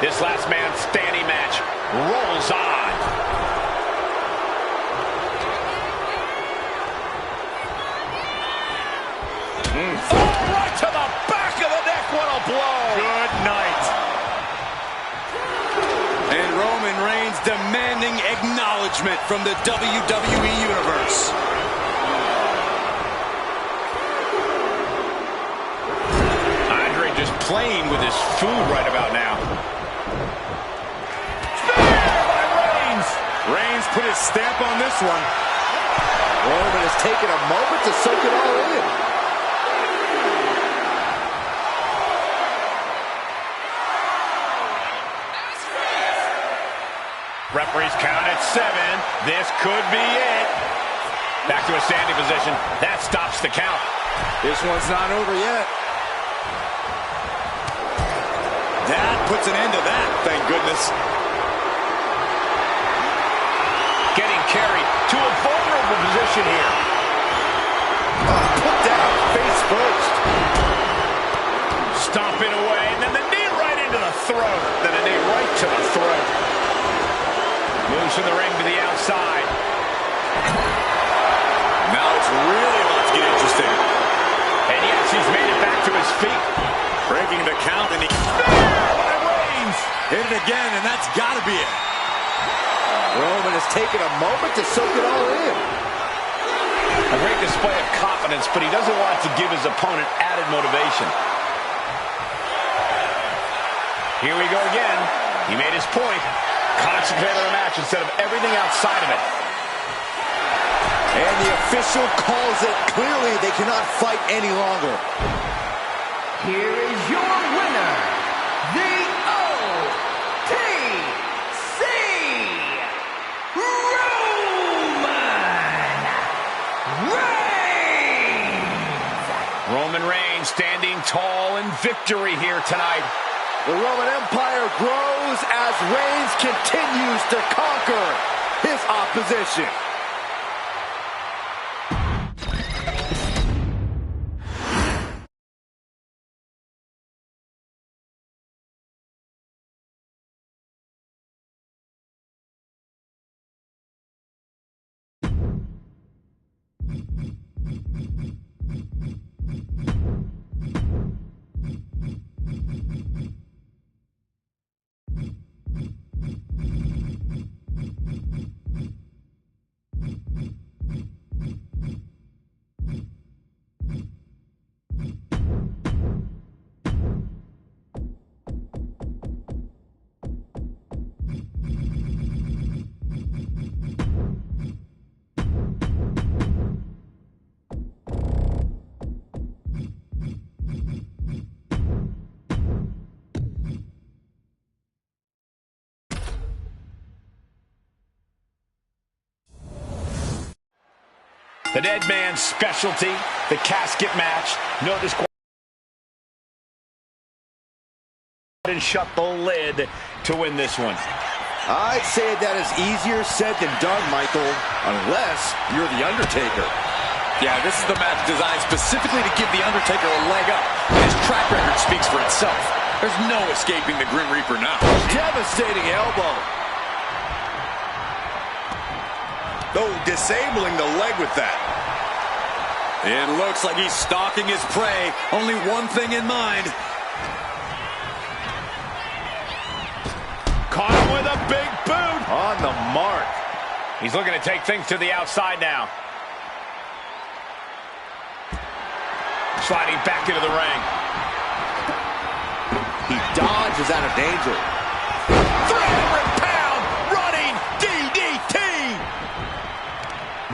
This last man standing match rolls on. Oh, right to the back of the neck. What a blow. Good night. And Roman Reigns demanding acknowledgement from the WWE Universe. Andre just playing with his food right about now. Reigns put his stamp on this one. Roman has taken a moment to soak it all in. Referee's count at 7. This could be it. Back to a standing position. That stops the count. This one's not over yet. That puts an end to that, thank goodness. Getting carried to a vulnerable position here. Put down face first. Stomping away, and then the knee right into the throat. Then a knee right to the throat. Moves from the ring to the outside. Now it's really about to get interesting. And yes, he's made it back to his feet. Breaking the count, and he... By Reigns. Hit it again, and that's got to be it. Roman has taken a moment to soak it all in. A great display of confidence, but he doesn't want to give his opponent added motivation. Here we go again. He made his point. Concentrate on the match instead of everything outside of it. And the official calls it. Clearly, they cannot fight any longer. Here is your winner, the OTC Roman Reigns. Roman Reigns standing tall in victory here tonight. The Roman Empire grows as Reigns continues to conquer his opposition. The dead man's specialty, the casket match. No disqualification. And shut the lid to win this one. I'd say that is easier said than done, Michael, unless you're The Undertaker. Yeah, this is the match designed specifically to give The Undertaker a leg up. And his track record speaks for itself. There's no escaping the Grim Reaper now. Devastating elbow. Oh, disabling the leg with that. It looks like he's stalking his prey. Only one thing in mind. Caught him with a big boot. On the mark. He's looking to take things to the outside now. Sliding back into the ring. He dodges out of danger. 300-pound running DDT.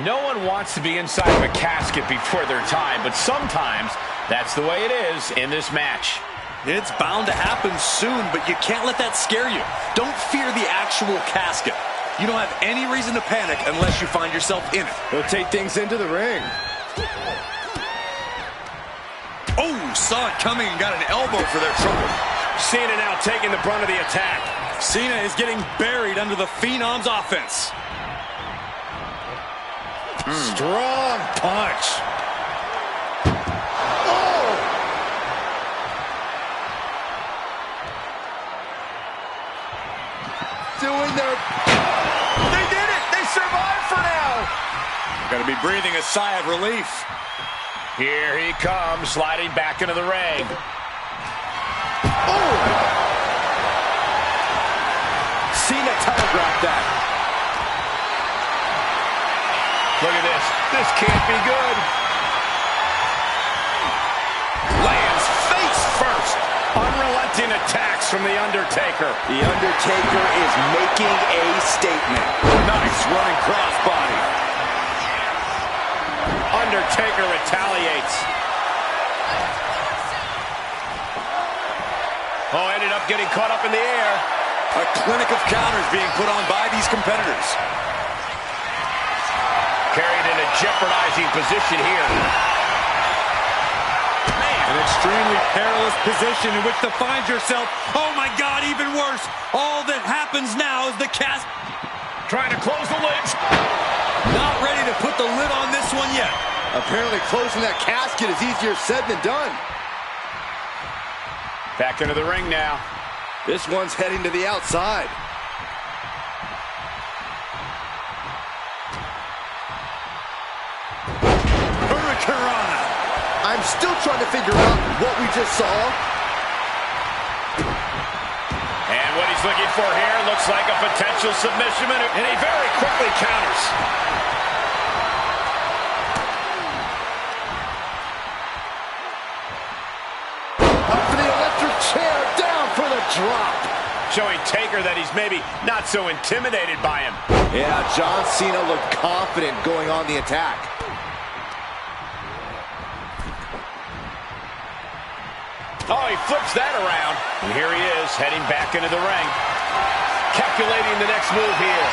No one wants to be inside of a casket before their time, but sometimes that's the way it is in this match. It's bound to happen soon, but you can't let that scare you. Don't fear the actual casket. You don't have any reason to panic unless you find yourself in it. He'll take things into the ring. Oh, saw it coming and got an elbow for their trouble. Cena now taking the brunt of the attack. Cena is getting buried under the Phenom's offense. Strong punch. Oh! Doing their... They did it! They survived for now! Gotta be breathing a sigh of relief. Here he comes, sliding back into the ring. Oh! Cena telegraphed that. Look at this. This can't be good. Lands face first. Unrelenting attacks from The Undertaker. The Undertaker is making a statement. Nice running crossbody. Undertaker retaliates. Oh, ended up getting caught up in the air. A clinic of counters being put on by these competitors. Carried in a jeopardizing position here. Man. An extremely perilous position in which to find yourself. Oh my God, even worse. All that happens now is the cast. Trying to close the lids. Not ready to put the lid on this one yet. Apparently closing that casket is easier said than done. Back into the ring now. This one's heading to the outside. Hurricanrana. I'm still trying to figure out what we just saw. And what he's looking for here looks like a potential submission, and he very quickly counters. Up for the electric chair, down for the drop. Showing Taker that he's maybe not so intimidated by him. Yeah, John Cena looked confident going on the attack. Oh, he flips that around. And here he is, heading back into the ring. Calculating the next move here.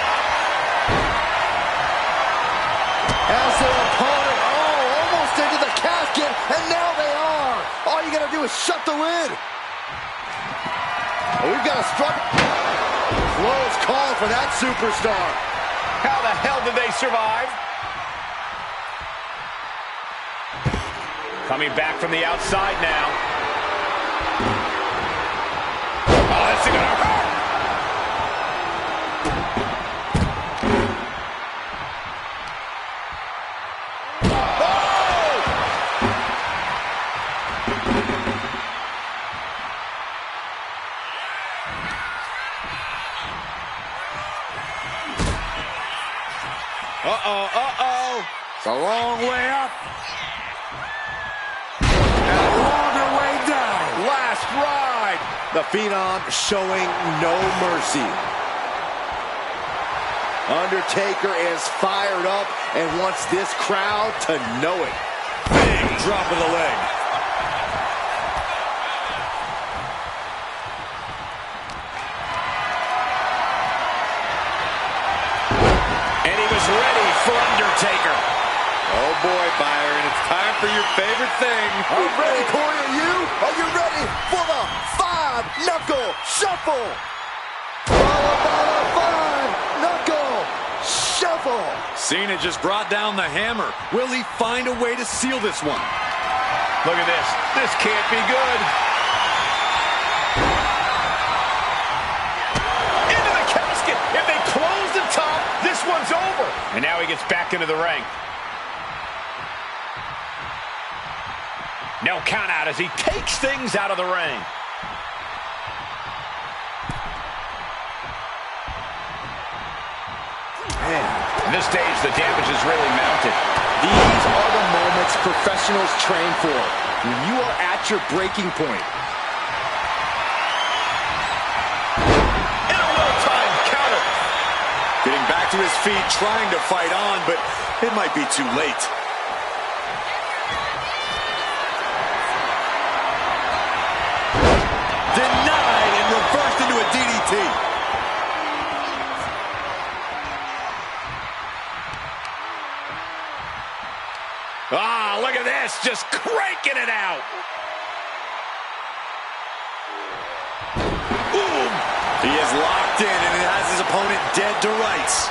As their opponent, almost into the casket, and now they to do is shut the lid. We've got a struggle. Close call for that superstar. How the hell did they survive? Coming back from the outside now. Oh, this is gonna hurt. Uh-oh. It's a long way up. And a longer way down. Last ride. The Phenom showing no mercy. Undertaker is fired up and wants this crowd to know it. Big drop of the leg. And he was ready for Undertaker. Oh, boy, Byron, it's time for your favorite thing. I'm ready, Corey. Are you? Are you ready for the five-knuckle shuffle? Followed by the five-knuckle shuffle. Cena just brought down the hammer. Will he find a way to seal this one? Look at this. This can't be good. Into the casket. If they close the top, this one's over. And now he gets back into the ring. No count out as he takes things out of the ring. Man, at this stage, the damage is really mounted. These are the moments professionals train for. When you are at your breaking point. And a well-timed counter. Getting back to his feet, trying to fight on, but it might be too late. Denied and reversed into a DDT. Ah, look at this, just cranking it out. Ooh. He is locked in and has his opponent dead to rights.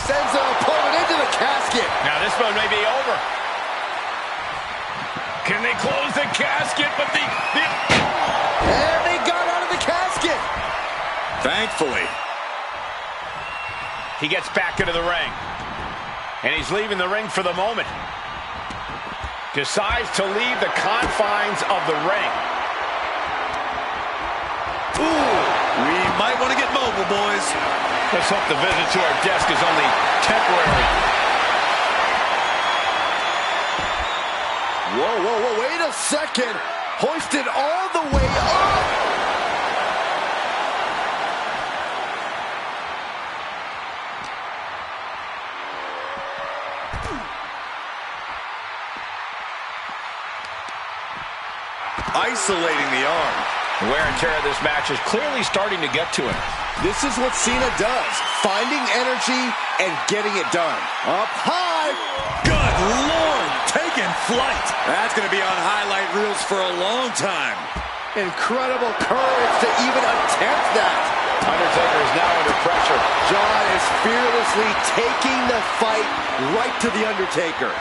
Sends the opponent into the casket. Now this one may be over. Can they close the casket? But And they got out of the casket. Thankfully. He gets back into the ring. And he's leaving the ring for the moment. Decides to leave the confines of the ring. Ooh, we might want to get mobile, boys. Let's hope the visit to our desk is only temporary. Whoa, wait a second. Hoisted all the way up. Isolating the arm. The wear and tear of this match is clearly starting to get to him. This is what Cena does. Finding energy and getting it done. Up high. Good Lord, taking flight. That's going to be on highlight reels for a long time. Incredible courage to even attempt that. Undertaker is now under pressure. John is fearlessly taking the fight right to the Undertaker.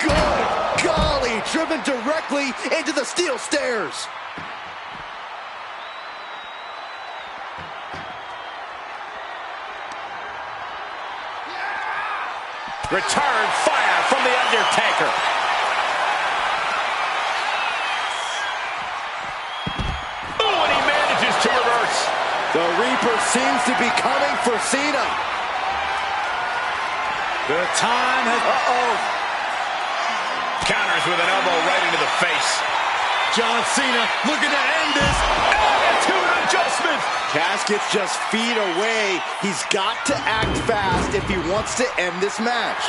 Good golly, driven directly into the steel stairs. Return fire from the Undertaker. Oh, and he manages to reverse. The Reaper seems to be coming for Cena. The time has... Counters with an elbow right into the face. John Cena looking to end this. Attitude adjustment. Casket's just feet away. He's got to act fast if he wants to end this match.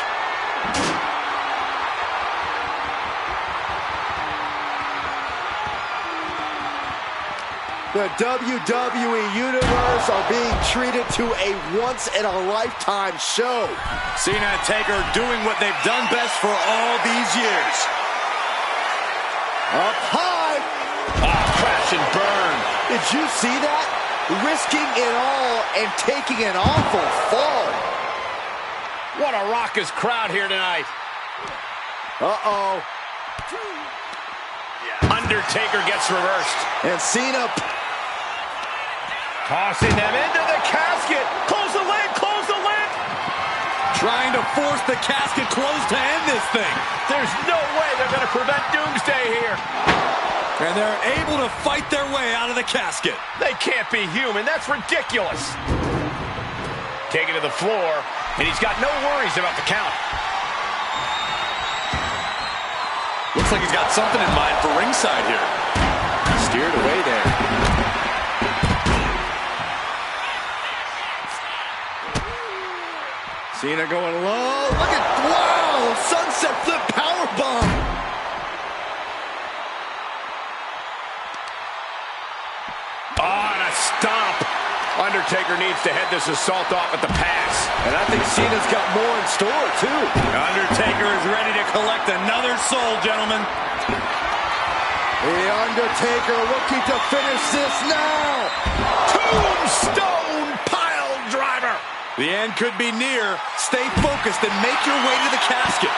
The WWE Universe are being treated to a once-in-a-lifetime show. Cena and Taker doing what they've done best for all these years. Up high. Crash and burn. Did you see that? Risking it all and taking an awful fall. What a raucous crowd here tonight. Uh-oh. Undertaker gets reversed. And Cena tossing them into the casket. Close the lid, close the lid. Trying to force the casket closed to end this thing. There's no way they're going to prevent Doomsday here. And they're able to fight their way out of the casket. They can't be human. That's ridiculous. Taken to the floor, and he's got no worries about the count. Looks like he's got something in mind for ringside here. steered away there. Cena going low. Look at, wow, sunset flip powerbomb. On a stomp. Undertaker needs to head this assault off at the pass. And I think Cena's got more in store, too. Undertaker is ready to collect another soul, gentlemen. The Undertaker looking to finish this now. Tombstone pile driver. The end could be near. Stay focused and make your way to the casket.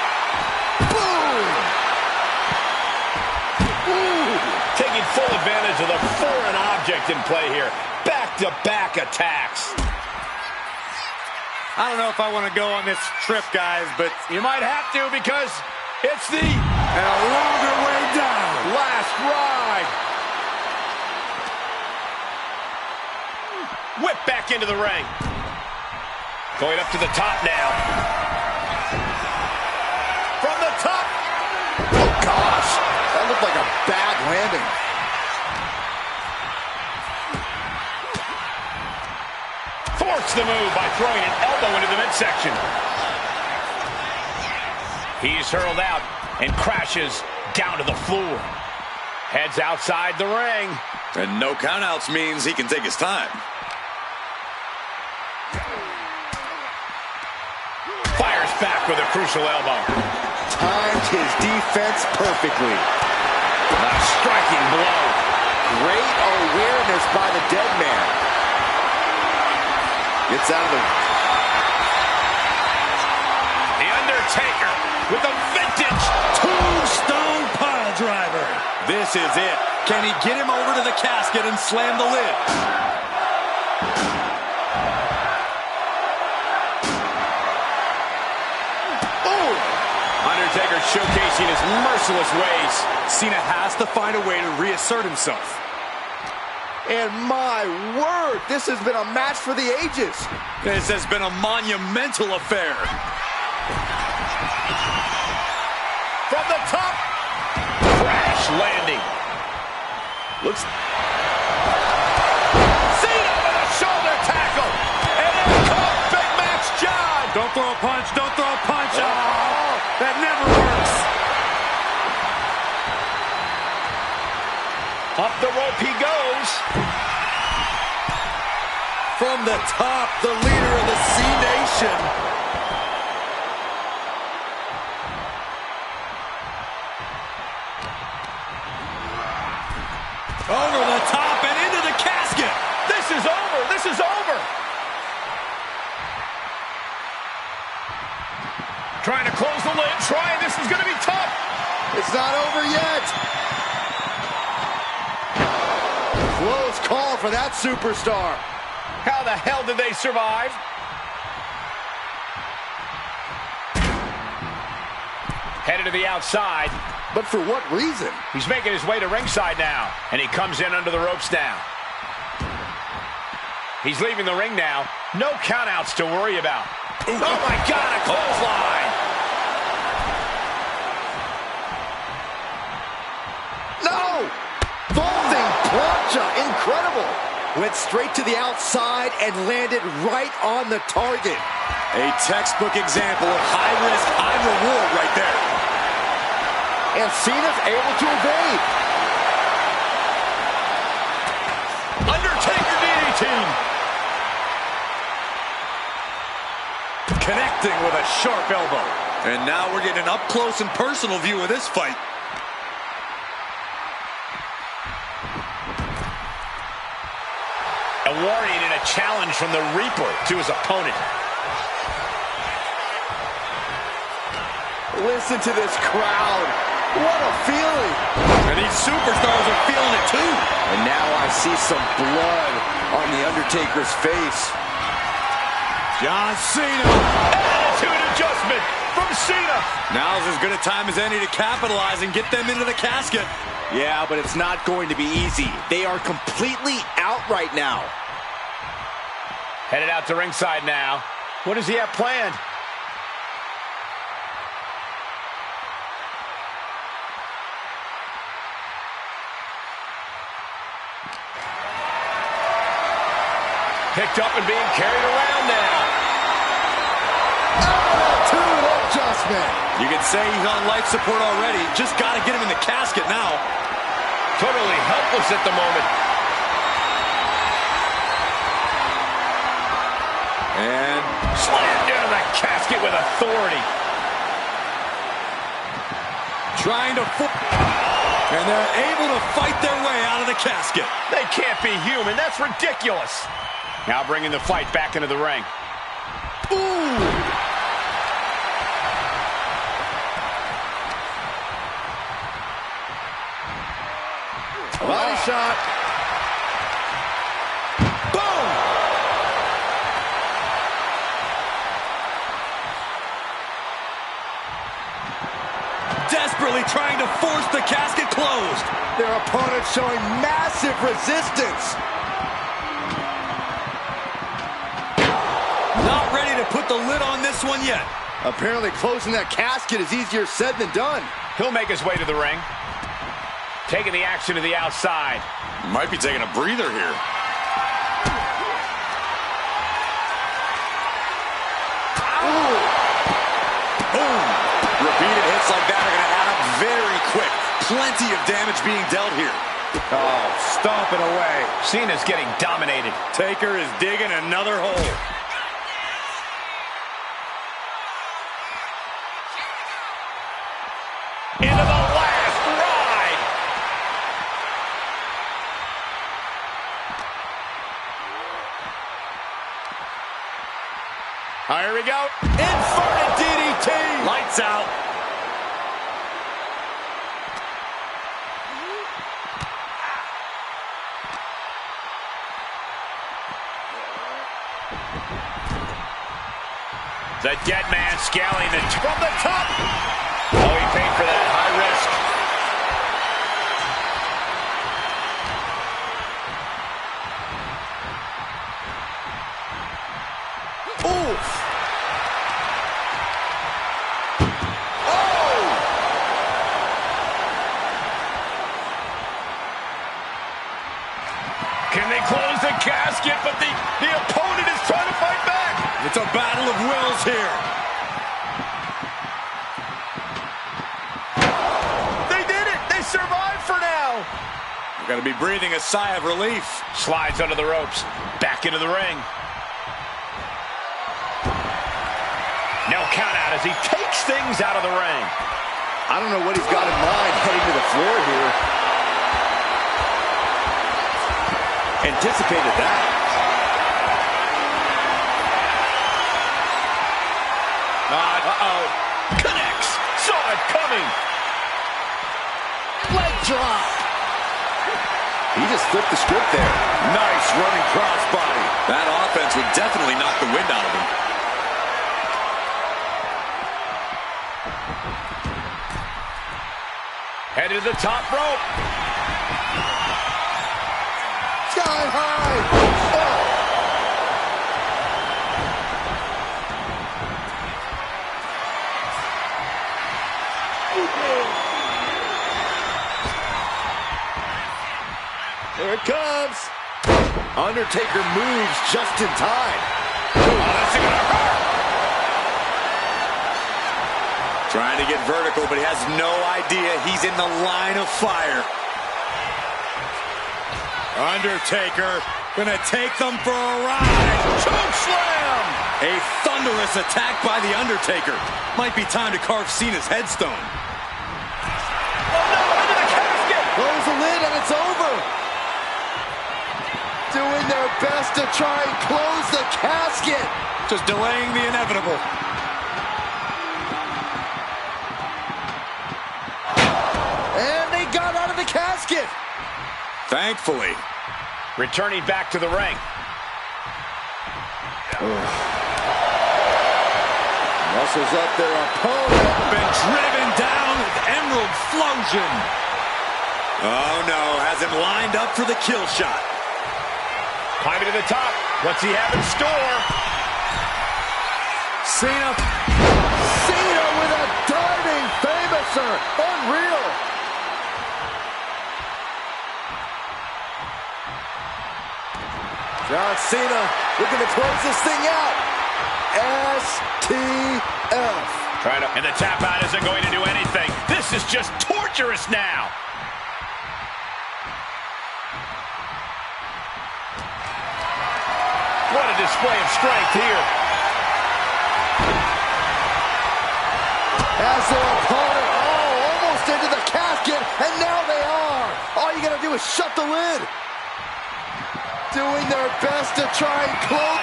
Boom! Ooh. Taking full advantage of the foreign object in play here. Back-to-back attacks. I don't know if I want to go on this trip, guys, but You might have to because it's the and a longer way down. last ride. Whip back into the ring. Going up to the top now. From the top. Oh, gosh. That looked like a bad landing. Forced the move by throwing an elbow into the midsection. He's hurled out and crashes down to the floor. Heads outside the ring. And no countouts means he can take his time. Fires back with a crucial elbow. Timed his defense perfectly. A striking blow. Great awareness by the dead man. Gets out of the... The Undertaker with a vintage Tombstone pile driver. This is it. Can he get him over to the casket and slam the lid? Undertaker showcasing his merciless ways. Cena has to find a way to reassert himself. And my word, this has been a match for the ages. This has been a monumental affair. From the top. Crash landing. Looks... Cena with a shoulder tackle. And in comes Big Match John. Don't throw a punch. Don't throw a punch. Oh, that never works. Up the rope he goes. From the top, the leader of the C Nation. Over the top and into the casket. This is over. This is over. Trying to close the lid. Trying. This is going to be tough. It's not over yet. Close call for that superstar. How the hell did they survive? Headed to the outside. But for what reason? He's making his way to ringside now. And he comes in under the ropes now. He's leaving the ring now. No countouts to worry about. Ooh. Oh, my God, a clothesline. No! Vaulting plancha, incredible. Went straight to the outside and landed right on the target. A textbook example of high risk, high reward right there. And Cena's able to evade. connecting with a sharp elbow. And now we're getting an up-close and personal view of this fight. A warning and a challenge from the Reaper to his opponent. Listen to this crowd. What a feeling. And these superstars are feeling it too. And now I see some blood on The Undertaker's face. John Cena. Attitude adjustment from Cena. Now's as good a time as any to capitalize and get them into the casket. Yeah, but it's not going to be easy. They are completely out right now. Headed out to ringside now. What does he have planned? Picked up and being carried around now. Attitude adjustment. You can say he's on life support already. Just got to get him in the casket now. Totally helpless at the moment. And Slammed into the casket with authority. trying to and they're able to fight their way out of the casket. They can't be human. That's ridiculous. Now bringing the fight back into the ring. Ooh. Body shot. Boom. Desperately trying to force the casket closed. Their opponent showing massive resistance. Not ready to put the lid on this one yet. Apparently closing that casket is easier said than done. He'll make his way to the ring. Taking the action to the outside. Might be taking a breather here. Ooh. Boom. Repeated hits like that are going to add up very quick. Plenty of damage being dealt here. Oh, stomping away. Cena's getting dominated. Taker is digging another hole. Into the last ride. Here we go. Inverted DDT. Lights out. The dead man scaling from the top. Oh, he paid for that. High risk. Oof. Oh! Can they close the casket? But the opponent is trying to fight back. It's a battle of wills here. They did it. They survived for now. You're going to be breathing a sigh of relief. Slides under the ropes. Back into the ring. No count out as he takes things out of the ring. I don't know what he's got in mind heading to the floor here. Anticipated that. Uh-oh. Connects. Saw it coming. Leg drop. He just flipped the script there. Nice running crossbody. That offense would definitely knock the wind out of him. Headed to the top rope. Sky high. Here it comes. Undertaker moves just in time. Trying to get vertical, but he has no idea he's in the line of fire. Undertaker Gonna take them for a ride. Choke slam! A thunderous attack by The Undertaker. Might be time to carve Cena's headstone. Oh no, into the casket! Close the lid and it's over. Doing their best to try and close the casket. Just delaying the inevitable. And they got out of the casket. Thankfully. Returning back to the ring. Muscles up their opponent. Been driven down with Emerald Flosion. Oh no, has him lined up for the kill shot. Climbing to the top. What's he have in store? Cena. Cena with a diving famouser. Unreal. John Cena looking to close this thing out. STF. And the tap out isn't going to do anything. This is just torturous now. What a display of strength here. As their opponent, almost into the casket, and now they are. All you gotta do is shut the lid. Doing their best to try and close.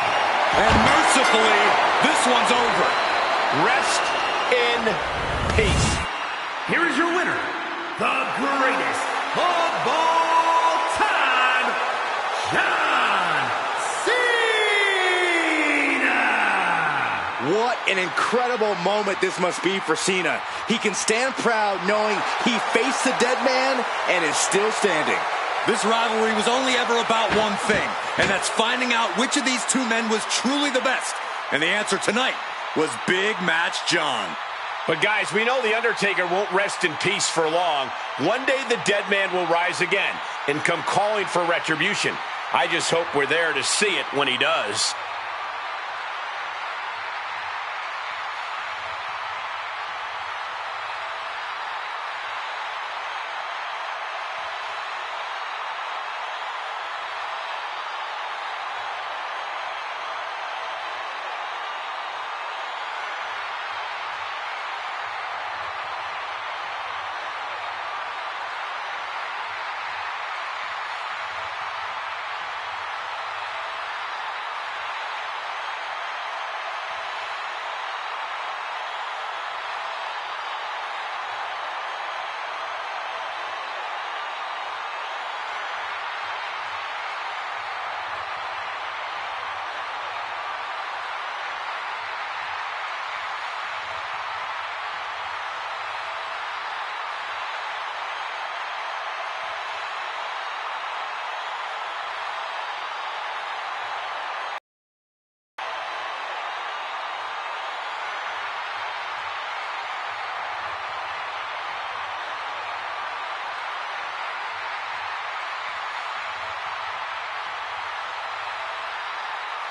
And mercifully, this one's over. Rest in peace. Here is your winner, the greatest of all time, John Cena! What an incredible moment this must be for Cena. He can stand proud knowing he faced the dead man and is still standing. This rivalry was only ever about one thing, and that's finding out which of these two men was truly the best. And the answer tonight was Big Match John. But guys, we know The Undertaker won't rest in peace for long. One day the dead man will rise again and come calling for retribution. I just hope we're there to see it when he does.